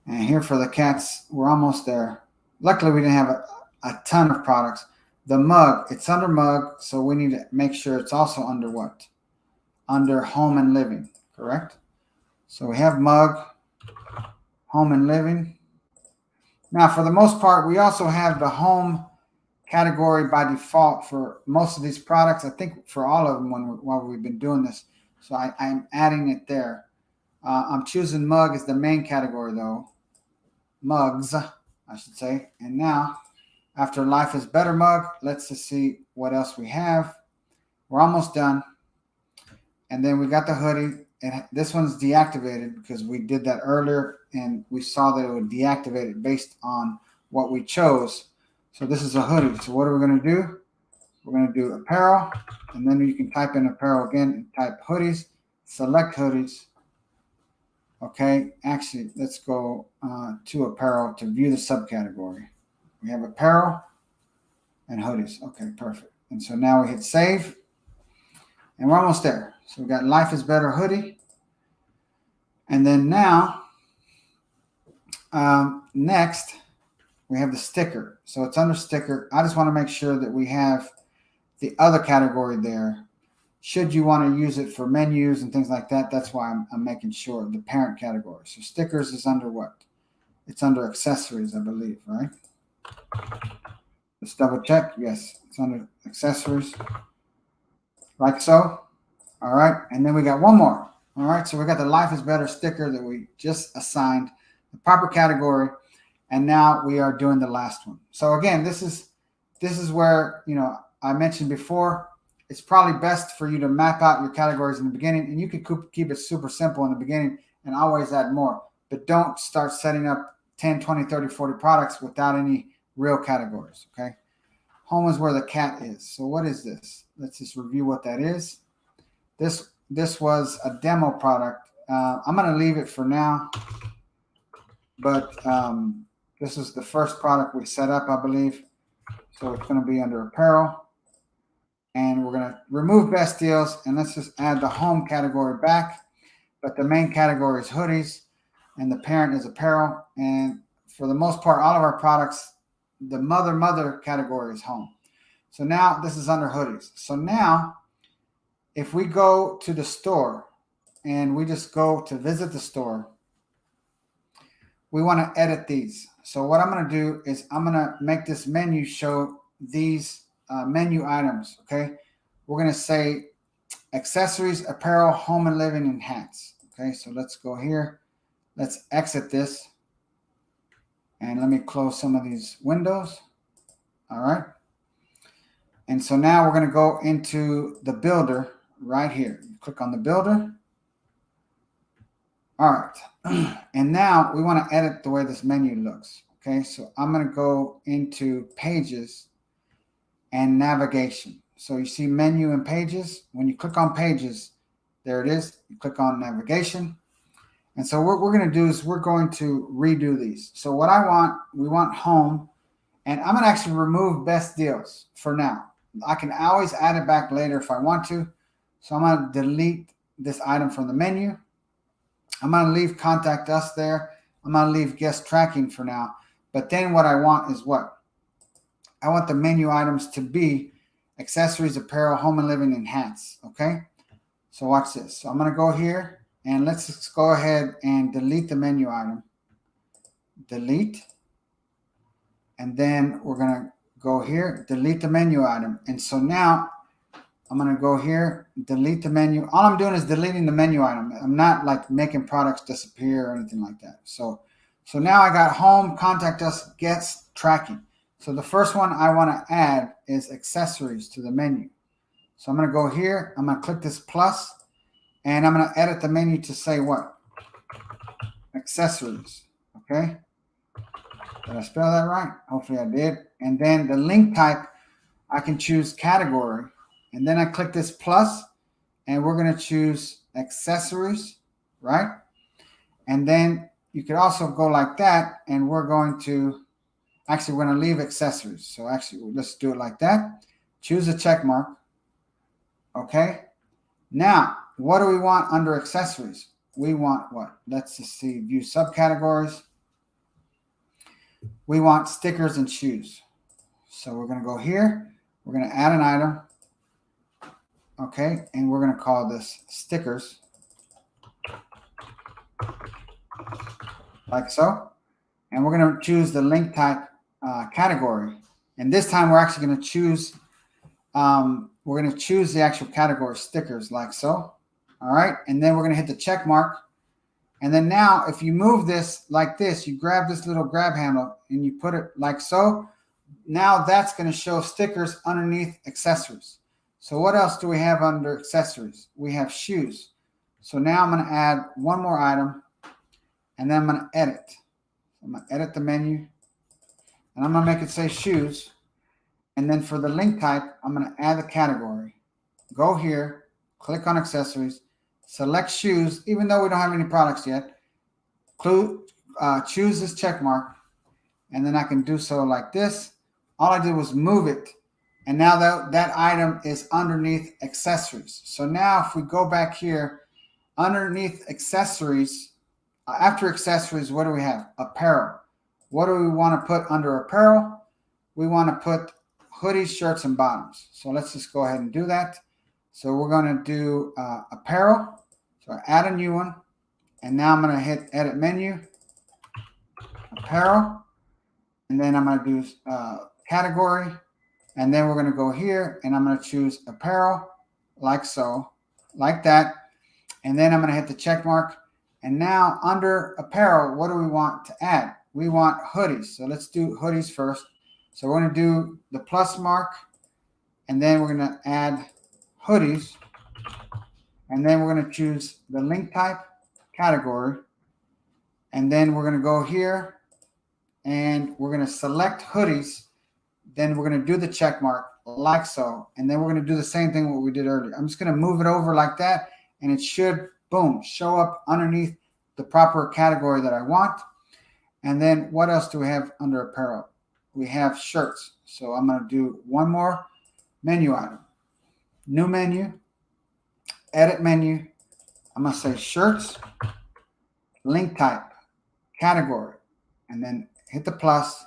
And here for the cats, we're almost there. Luckily, we didn't have a ton of products. The mug, it's under mug. So we need to make sure it's also under what? Under home and living, correct? So we have mug, home and living. Now, for the most part, we also have the home category by default for most of these products. I think for all of them while we've been doing this. So I'm adding it there. I'm choosing mug as the main category though. Mugs, I should say. And now, after Life is Better mug, let's just see what else we have. We're almost done. And then we got the hoodie. And this one's deactivated because we did that earlier and we saw that it would deactivate it based on what we chose. So this is a hoodie. So what are we going to do? We're going to do apparel, and then you can type in apparel again and type hoodies, select hoodies. Okay, actually, let's go to apparel to view the subcategory. We have apparel and hoodies. Okay, perfect. And so now we hit save. And we're almost there. So we got Life is Better hoodie. And then now, next, we have the sticker. So it's under sticker. I just want to make sure that we have the other category there. Should you want to use it for menus and things like that, that's why I'm making sure the parent category. So stickers is under what? It's under accessories, I believe, right? Let's double check. Yes, it's under accessories, like so. All right, and then we got one more. All right, so we got the Life is Better sticker that we just assigned the proper category, and now we are doing the last one. So again, this is where, you know, I mentioned before, it's probably best for you to map out your categories in the beginning, and you can keep it super simple in the beginning and always add more, but don't start setting up 10, 20, 30, 40 products without any real categories, okay? Home is where the cat is. So what is this? Let's just review what that is. This was a demo product. I'm going to leave it for now, but this is the first product we set up, I believe. So it's going to be under apparel. And we're going to remove best deals, and let's just add the home category back. But the main category is hoodies, and the parent is apparel. And for the most part, all of our products, the mother category is home. So now this is under hoodies. So now if we go to the store and we just go to visit the store, we want to edit these. So what I'm going to do is I'm going to make this menu show these menu items, okay? We're going to say accessories, apparel, home and living, and hats. Okay, so let's go here. Let's exit this. And let me close some of these windows. All right. And so now we're going to go into the builder right here. Click on the builder. All right. And now we want to edit the way this menu looks. Okay, so I'm going to go into pages and navigation. So you see menu and pages. When you click on pages, there it is. You click on navigation. And so what we're going to do is we're going to redo these. So what we want home, and I'm going to actually remove best deals for now. I can always add it back later if I want to. So I'm going to delete this item from the menu. I'm going to leave contact us there. I'm going to leave guest tracking for now. But then what I want is what? I want the menu items to be accessories, apparel, home and living, and hats. Okay. So watch this. So I'm going to go here and let's just go ahead and delete the menu item. Delete. And then we're going to go here, delete the menu item. And so now I'm going to go here, delete the menu. All I'm doing is deleting the menu item. I'm not like making products disappear or anything like that. So now I got home, contact us, guest tracking. So the first one I want to add is accessories to the menu. So I'm going to go here. I'm going to click this plus, and I'm going to edit the menu to say what? Accessories. Okay. Did I spell that right? Hopefully I did. And then the link type, I can choose category. And then I click this plus, and we're going to choose accessories, right? And then you could also go like that, and we're going to leave accessories. So actually, let's do it like that. Choose a check mark. Okay. Now, what do we want under accessories? We want what? Let's just see, view subcategories. We want stickers and shoes. So we're going to go here. We're going to add an item. Okay. And we're going to call this stickers. Like so. And we're going to choose the link type category. And this time we're actually going to choose, the actual category, stickers, like so. All right. And then we're going to hit the check mark. And then now if you move this like this, you grab this little grab handle and you put it like so. Now that's going to show stickers underneath accessories. So what else do we have under accessories? We have shoes. So now I'm going to add one more item, and then I'm going to edit. I'm going to edit the menu, and I'm going to make it say shoes. And then for the link type, I'm going to add the category. Go here, click on accessories, select shoes, even though we don't have any products yet. Choose this check mark, and then I can do so like this. All I did was move it, And now that item is underneath accessories. So now if we go back here, underneath accessories, after accessories, what do we have? Apparel. What do we want to put under apparel? We want to put hoodies, shirts, and bottoms. So let's just go ahead and do that. So we're going to do apparel. So I add a new one. And now I'm going to hit edit menu, apparel. And then I'm going to do category. And then we're going to go here and I'm going to choose apparel, like so, like that. And then I'm going to hit the check mark. And now under apparel, what do we want to add? We want hoodies. So let's do hoodies first. So we're going to do the plus mark. And then we're going to add hoodies. And then we're going to choose the link type, category. And then we're going to go here and we're going to select hoodies. Then we're going to do the check mark like so. And then we're going to do the same thing what we did earlier. I'm just going to move it over like that. And it should, boom, show up underneath the proper category that I want. And then what else do we have under apparel? We have shirts. So I'm going to do one more menu item. New menu, edit menu. I'm going to say shirts, link type, category, and then hit the plus.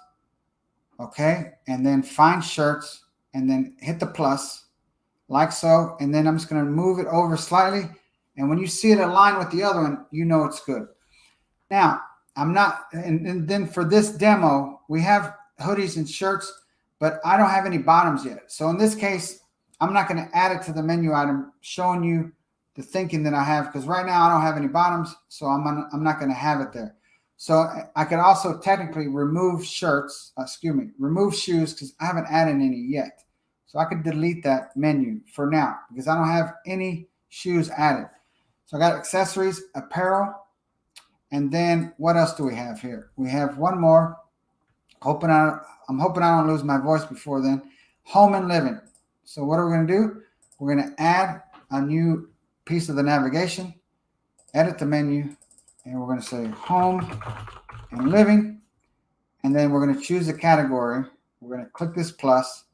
Okay, and then find shirts and then hit the plus like so. And then I'm just going to move it over slightly. And when you see it align with the other one, you know it's good. Now, I'm not, and then for this demo, we have hoodies and shirts, but I don't have any bottoms yet. So in this case, I'm not going to add it to the menu item, showing you the thinking that I have, because right now I don't have any bottoms, so I'm not going to have it there. So I could also technically remove shirts, remove shoes, because I haven't added any yet. So I could delete that menu for now because I don't have any shoes added. So I got accessories, apparel, and then what else do we have here? We have one more. I'm hoping I don't lose my voice before then. Home and living. So what are we going to do? We're going to add a new piece of the navigation, edit the menu, and we're going to say home and living. And then we're going to choose a category. We're going to click this plus,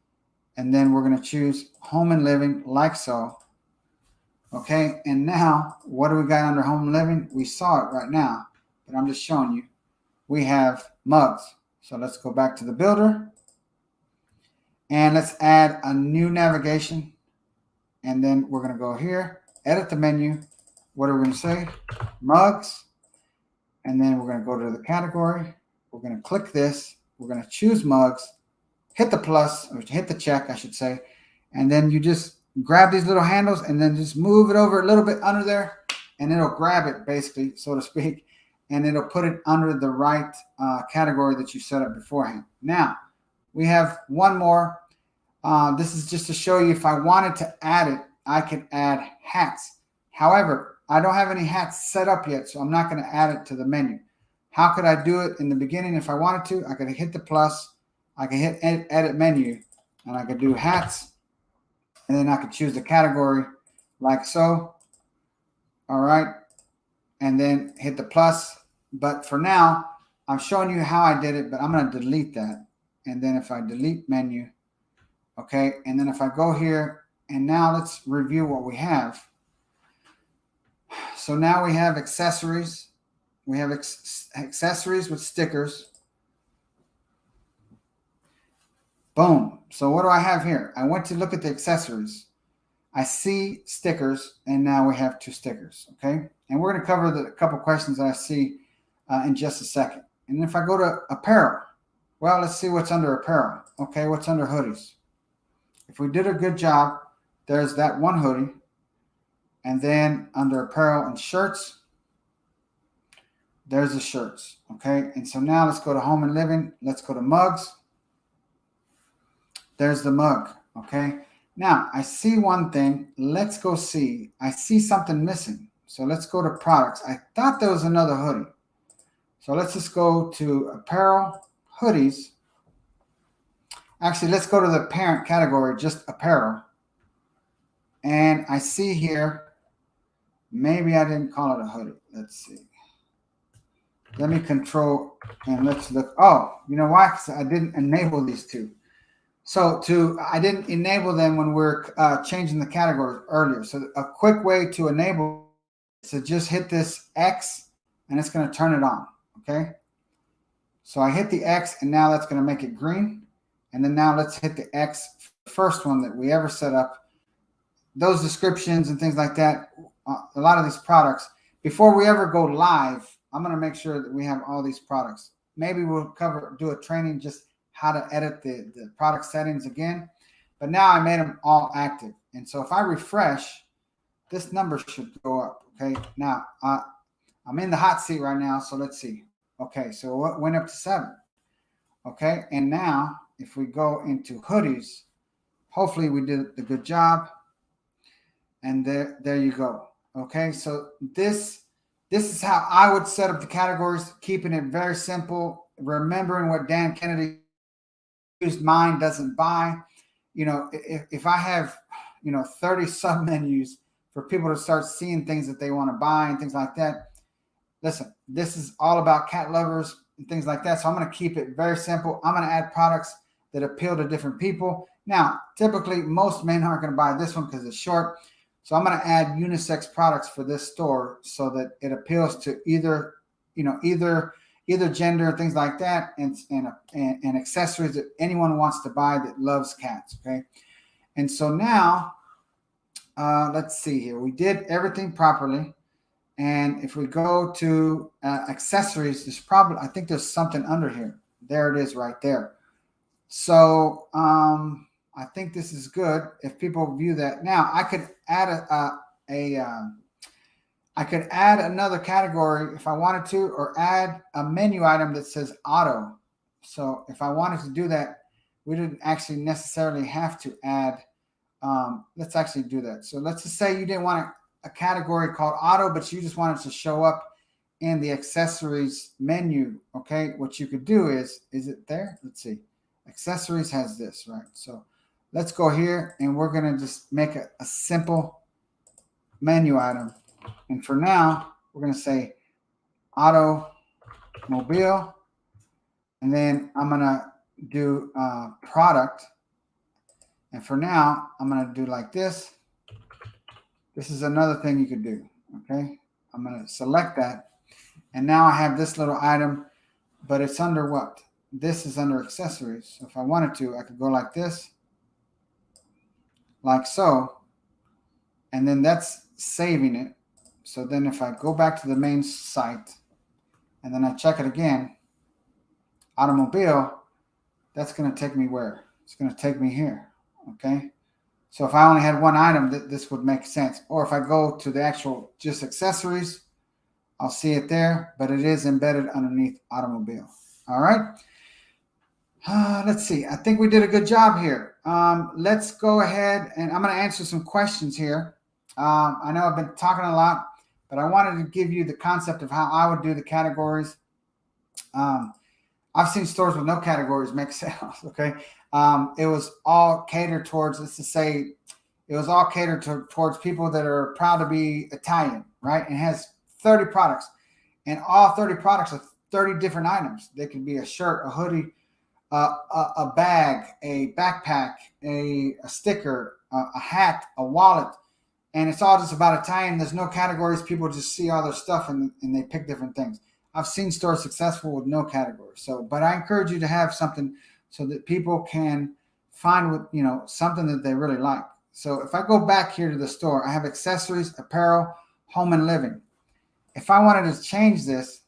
and then we're going to choose home and living like so. Okay, and now what do we got under home and living? We saw it right now, but I'm just showing you. We have mugs. So let's go back to the builder and let's add a new navigation. And then we're going to go here, edit the menu. What are we going to say? Mugs. And then we're going to go to the category. We're going to click this. We're going to choose mugs, hit the plus, or hit the check, I should say. And then you just grab these little handles and then just move it over a little bit under there. And it'll grab it, basically, so to speak. And it'll put it under the right category that you set up beforehand. Now, we have one more. This is just to show you if I wanted to add it, I could add hats. However, I don't have any hats set up yet, so I'm not going to add it to the menu. How could I do it in the beginning if I wanted to? I could hit the plus, I could hit edit menu, and I could do hats, and then I could choose the category like so. All right, and then hit the plus. But for now, I'm showing you how I did it, but I'm going to delete that. And then if I delete menu, okay, and then if I go here, and now let's review what we have. So now we have accessories. We have accessories with stickers. Boom. So what do I have here? I went to look at the accessories. I see stickers, and now we have 2 stickers, okay? And we're going to cover the couple questions that I see in just a second. And if I go to apparel, well, let's see what's under apparel. Okay, what's under hoodies? If we did a good job, there's that one hoodie. And then under apparel and shirts, there's the shirts, okay? And so now let's go to home and living. Let's go to mugs. There's the mug, okay? Now, I see one thing. Let's go see. I see something missing. So let's go to products. I thought there was another hoodie. So let's just go to apparel, hoodies. Actually, let's go to the parent category, just apparel. And I see here, maybe I didn't call it a hoodie. Let's see. Let me control and let's look. Oh, you know why? Because I didn't enable these 2. So I didn't enable them when we're changing the categories earlier. So a quick way to enable is to just hit this X and it's going to turn it on. Okay. So I hit the X and now that's going to make it green. And then now let's hit the X for the first one that we ever set up. Those descriptions and things like that, a lot of these products, before we ever go live, I'm going to make sure that we have all these products. Maybe we'll do a training just how to edit the product settings again. But now I made them all active. And so if I refresh, this number should go up. Okay. Now I'm in the hot seat right now. So let's see. Okay. So it went up to 7. Okay. And now if we go into hoodies, hopefully we did a good job. And there you go. Okay. So this is how I would set up the categories, keeping it very simple, remembering what Dan Kennedy used, mine doesn't buy. You know, if I have, 30 submenus for people to start seeing things that they want to buy and things like that. Listen, this is all about cat lovers and things like that. So I'm going to keep it very simple. I'm going to add products that appeal to different people. Now, typically most men aren't going to buy this one because it's short. So I'm going to add unisex products for this store so that it appeals to either gender, things like that, and accessories that anyone wants to buy that loves cats. Okay. And so now, let's see here. We did everything properly. And if we go to accessories, I think there's something under here. There it is right there. So I think this is good if people view that. Now I could add I could add another category if I wanted to, or add a menu item that says auto. So if I wanted to do that, we didn't actually necessarily have to add. Let's actually do that. So let's just say you didn't want a category called auto, but you just wanted to show up in the accessories menu. Okay, what you could do is it there? Let's see. Accessories has this, right? So let's go here and we're going to just make a simple menu item. And for now, we're going to say automobile. And then I'm going to do product. And for now, I'm going to do like this. This is another thing you could do. Okay. I'm going to select that. And now I have this little item, but it's under what? This is under accessories. So if I wanted to, I could go like this, like so, and then that's saving it. So then if I go back to the main site and then I check it again, automobile, that's going to take me where? It's going to take me here. Okay. So if I only had one item, this would make sense. Or if I go to the actual just accessories, I'll see it there, but it is embedded underneath automobile. All right. Let's see. I think we did a good job here. Let's go ahead and I'm going to answer some questions here. I know I've been talking a lot, but I wanted to give you the concept of how I would do the categories. I've seen stores with no categories make sales. Okay. It was all catered towards, let's just say, it was all catered towards people that are proud to be Italian, right? And it has 30 products, and all 30 products are 30 different items. They could be a shirt, a hoodie, a bag, a backpack, a sticker, a hat, a wallet, and it's all just about Italian. There's no categories. People just see all their stuff and they pick different things. I've seen stores successful with no categories. So, but I encourage you to have something so that people can find something that they really like. So if I go back here to the store, I have accessories, apparel, home and living. If I wanted to change this,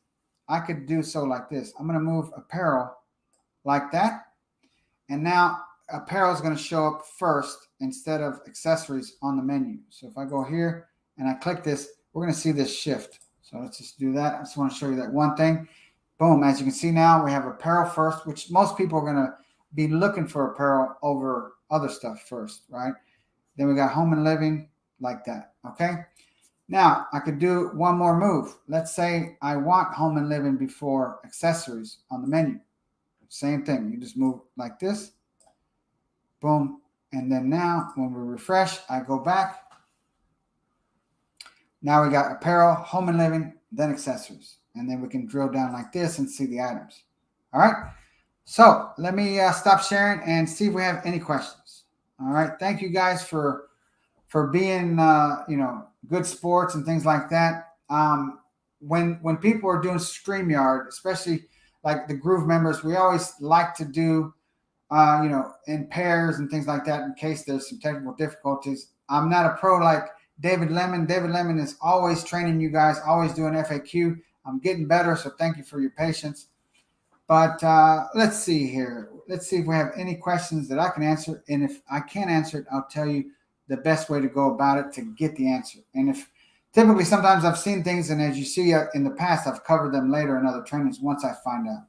I could do so like this. I'm going to move apparel like that. And now apparel is going to show up first instead of accessories on the menu. So if I go here and I click this, we're going to see this shift. So let's just do that. I just want to show you that one thing. Boom. As you can see now, we have apparel first, which most people are going to be looking for apparel over other stuff first, right? Then we got home and living like that. Okay. Now I could do one more move. Let's say I want home and living before accessories on the menu. Same thing. You just move like this. Boom. And then now when we refresh, I go back. Now we got apparel, home and living, then accessories. And then we can drill down like this and see the items. All right. So let me stop sharing and see if we have any questions. All right. Thank you guys for being good sports and things like that. When people are doing StreamYard, especially like the Groove members, we always like to do in pairs and things like that in case there's some technical difficulties. I'm not a pro like David Lemon. David Lemon is always training you guys, always doing FAQ. I'm getting better, so thank you for your patience. But let's see here. Let's see if we have any questions that I can answer. And if I can't answer it, I'll tell you the best way to go about it to get the answer. And if typically sometimes I've seen things, and as you see in the past, I've covered them later in other trainings once I find out.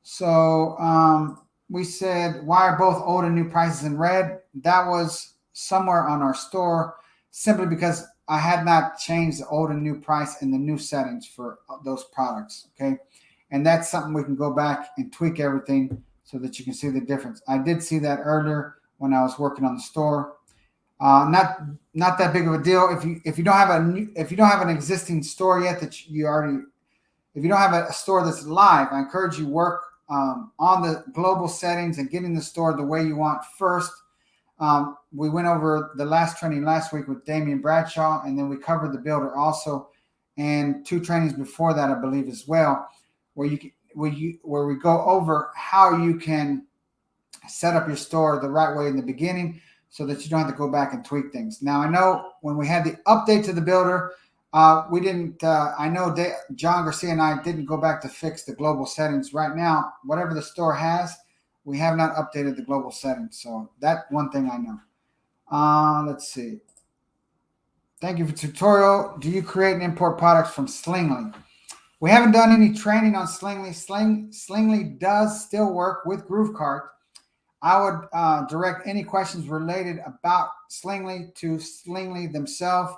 So we said, why are both old and new prices in red? That was somewhere on our store simply because I had not changed the old and new price and the new settings for those products. Okay. And that's something we can go back and tweak everything so that you can see the difference. I did see that earlier when I was working on the store. Not that big of a deal. If you don't have an existing store yet that you already, if you don't have a store that's live, I encourage you work on the global settings and getting the store the way you want first. We went over the last training last week with Damian Bradshaw, and then we covered the builder also, and 2 trainings before that, I believe, as well, where we go over how you can set up your store the right way in the beginning so that you don't have to go back and tweak things. Now, I know when we had the update to the builder, we didn't, I know John Garcia and I didn't go back to fix the global settings. Right now, whatever the store has, we have not updated the global settings. So that one thing I know. Let's see. Thank you for tutorial. Do you create and import products from Slingly? We haven't done any training on Slingly. Slingly does still work with GrooveKart. I would direct any questions related about Slingly to Slingly themselves.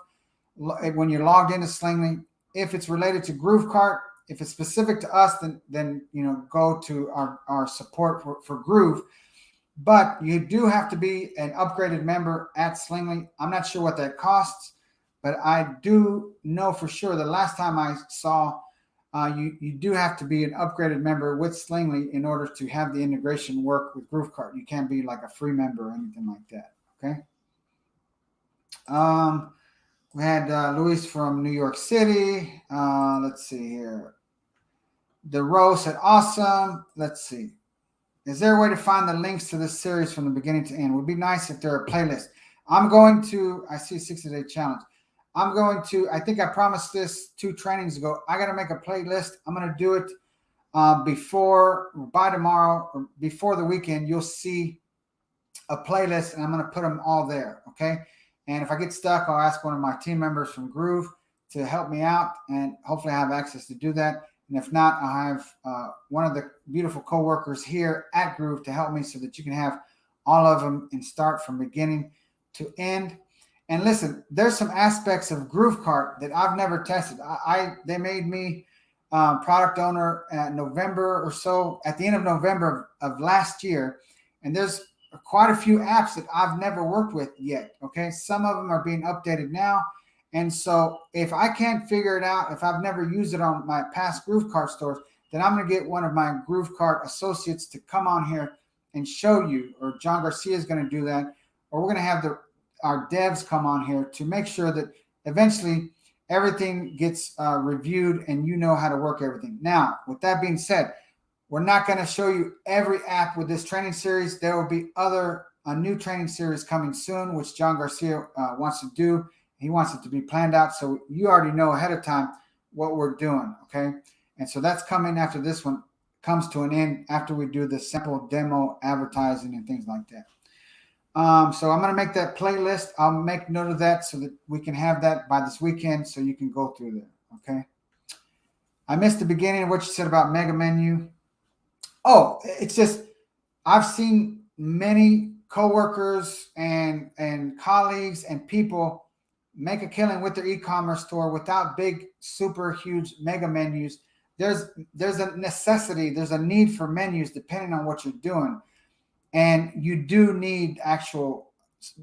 When you're logged into Slingly, if it's related to GrooveKart, if it's specific to us, then go to our support for Groove. But you do have to be an upgraded member at Slingly. I'm not sure what that costs, but I do know for sure the last time I saw you do have to be an upgraded member with Slingly in order to have the integration work with GrooveKart. You can't be like a free member or anything like that. Okay. We had Luis from New York City. Let's see here. The Rose said, awesome. Let's see. Is there a way to find the links to this series from the beginning to end? It would be nice if there are a playlist. I see a 60-day challenge. I think I promised this 2 trainings ago. I got to make a playlist. I'm going to do it by tomorrow or before the weekend. You'll see a playlist and I'm going to put them all there. Okay. And if I get stuck, I'll ask one of my team members from Groove to help me out, and hopefully I have access to do that. And if not, I'll have one of the beautiful coworkers here at Groove to help me so that you can have all of them and start from beginning to end. And listen, there's some aspects of GrooveKart that I've never tested. They made me product owner at November or so, at the end of November of last year, and there's quite a few apps that I've never worked with yet. Okay. Some of them are being updated now. And so if I can't figure it out, if I've never used it on my past GrooveKart stores, then I'm going to get one of my GrooveKart associates to come on here and show you, or John Garcia is going to do that, or we're going to have our devs come on here to make sure that eventually everything gets reviewed and you know how to work everything. Now, with that being said, we're not going to show you every app with this training series. There will be a new training series coming soon, which John Garcia wants to do. He wants it to be planned out, so you already know ahead of time what we're doing, okay? And so that's coming after this one comes to an end, after we do the simple demo advertising and things like that. So I'm going to make that playlist. I'll make note of that so that we can have that by this weekend so you can go through there, okay? I missed the beginning of what you said about megamenu. Oh, it's just I've seen many coworkers and colleagues and people make a killing with their e-commerce store without big, super huge mega menus. There's a necessity, there's a need for menus depending on what you're doing. And you do need actual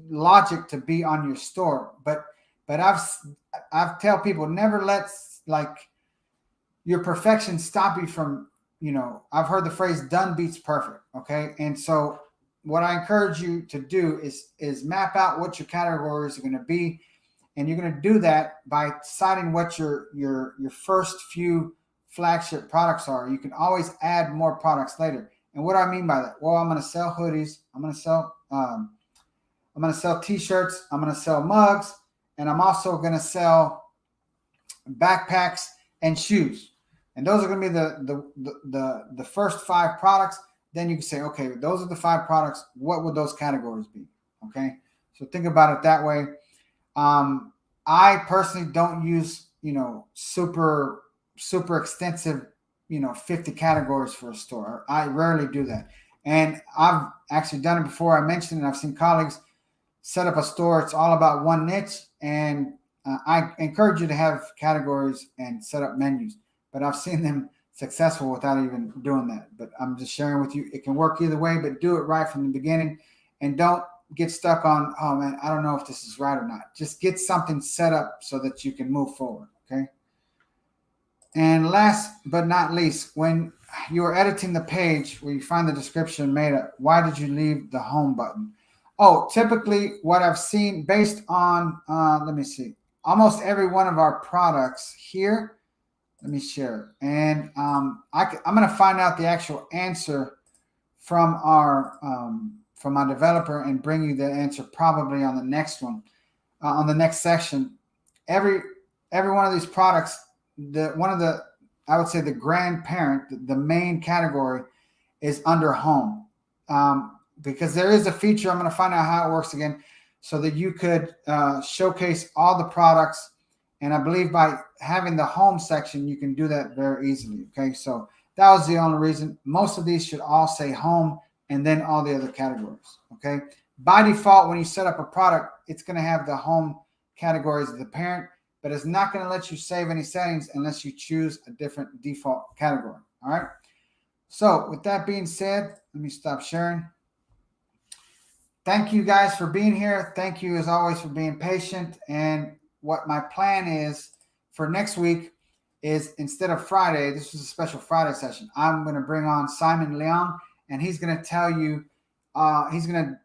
logic to be on your store. But I've tell people, never let like your perfection stop you from I've heard the phrase done beats perfect. Okay. And so what I encourage you to do is map out what your categories are going to be. And you're going to do that by deciding what your first few flagship products are. You can always add more products later. And what do I mean by that? Well, I'm going to sell hoodies. I'm going to sell t-shirts. I'm going to sell mugs, and I'm also going to sell backpacks and shoes. And those are going to be the first 5 products. Then you can say, okay, those are the 5 products. What would those categories be? Okay. So think about it that way. I personally don't use, super extensive, 50 categories for a store. I rarely do that. And I've actually done it before. I mentioned it. I've seen colleagues set up a store. It's all about one niche. And I encourage you to have categories and set up menus, but I've seen them successful without even doing that. But I'm just sharing with you, it can work either way, but do it right from the beginning, and don't get stuck on, oh man, I don't know if this is right or not. Just get something set up so that you can move forward. Okay. And last but not least, when you are editing the page where you find the description made up, why did you leave the home button? Oh, typically what I've seen based on, let me see, almost every one of our products here. Let me share. And I'm going to find out the actual answer from our developer and bring you the answer probably on the next one, on the next section. Every one of these products, I would say the grandparent, the main category is under home, because there is a feature. I'm going to find out how it works again, so that you could showcase all the products. And I believe by having the home section, you can do that very easily. Okay. So that was the only reason. Most of these should all say home and then all the other categories. Okay. By default, when you set up a product, it's going to have the home categories as the parent, but it's not going to let you save any settings unless you choose a different default category. All right. So with that being said, let me stop sharing. Thank you guys for being here. Thank you as always for being patient. And what my plan is for next week is, instead of Friday, this is a special Friday session, I'm going to bring on Simon Leon, and he's going to tell you, he's going to,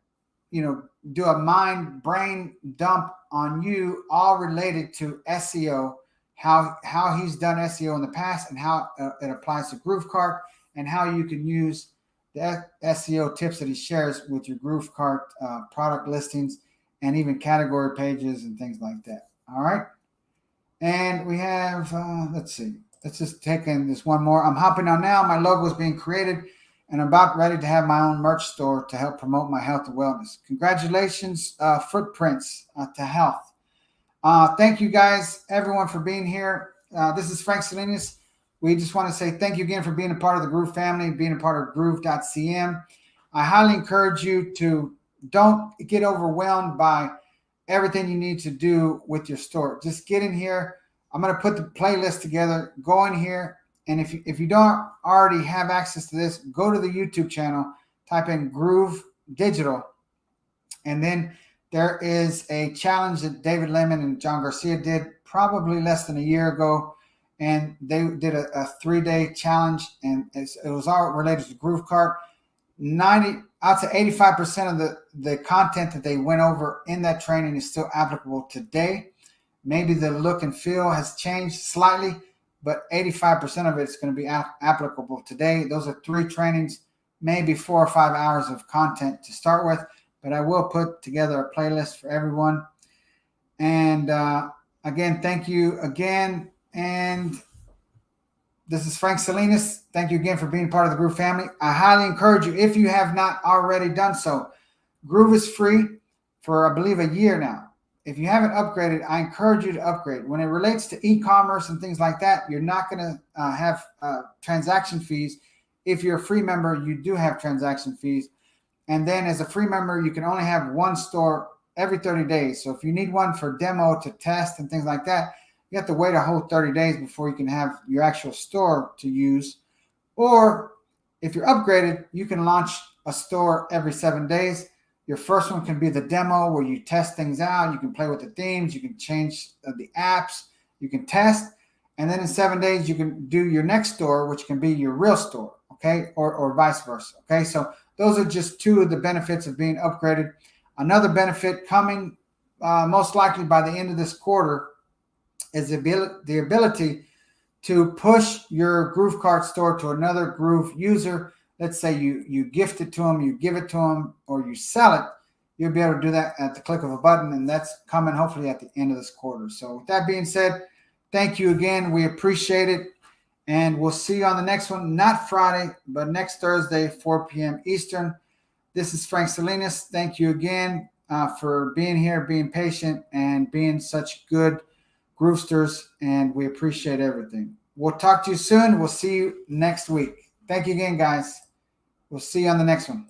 do a brain dump on you, all related to SEO, how he's done SEO in the past, and how it applies to GrooveKart, and how you can use the SEO tips that he shares with your GrooveKart product listings and even category pages and things like that. All right. And we have, let's see, let's just take in this one more. I'm hopping on now. My logo is being created, and I'm about ready to have my own merch store to help promote my health and wellness. Congratulations, Footprints to Health. Thank you guys, everyone, for being here. This is Frank Salinas. We just want to say thank you again for being a part of the Groove family, being a part of Groove.cm. I highly encourage you to don't get overwhelmed by everything you need to do with your store. Just get in here. I'm going to put the playlist together. Go in here. And if you don't already have access to this, go to the YouTube channel, type in Groove Digital. And then there is a challenge that David Lemon and John Garcia did probably less than a year ago. And they did a 3-day challenge, and it was all related to GrooveKart. I'd say 85% of the content that they went over in that training is still applicable today. Maybe the look and feel has changed slightly, but 85% of it is going to be applicable today. Those are 3 trainings, maybe 4 or 5 hours of content to start with, but I will put together a playlist for everyone. And again, thank you again. And this is Frank Salinas. Thank you again for being part of the Groove family. I highly encourage you, if you have not already done so, Groove is free for, I believe, a year now. If you haven't upgraded, I encourage you to upgrade. When it relates to e-commerce and things like that, you're not going to have transaction fees. If you're a free member, you do have transaction fees. And then as a free member, you can only have one store every 30 days. So if you need one for demo to test and things like that, you have to wait a whole 30 days before you can have your actual store to use. Or if you're upgraded, you can launch a store every 7 days. Your first one can be the demo where you test things out. You can play with the themes. You can change the apps. You can test. And then in 7 days, you can do your next store, which can be your real store. okay, or vice versa, okay? So those are just two of the benefits of being upgraded. Another benefit coming most likely by the end of this quarter is the ability to push your GrooveKart store to another Groove user. Let's say you gift it to them, you give it to them, or you sell it. You'll be able to do that at the click of a button, and that's coming hopefully at the end of this quarter. So with that being said, thank you again. We appreciate it, and we'll see you on the next one, not Friday, but next Thursday, 4 p.m. Eastern. This is Frank Salinas. Thank you again for being here, being patient, and being such good Groovesters, and we appreciate everything. We'll talk to you soon. We'll see you next week. Thank you again, guys. We'll see you on the next one.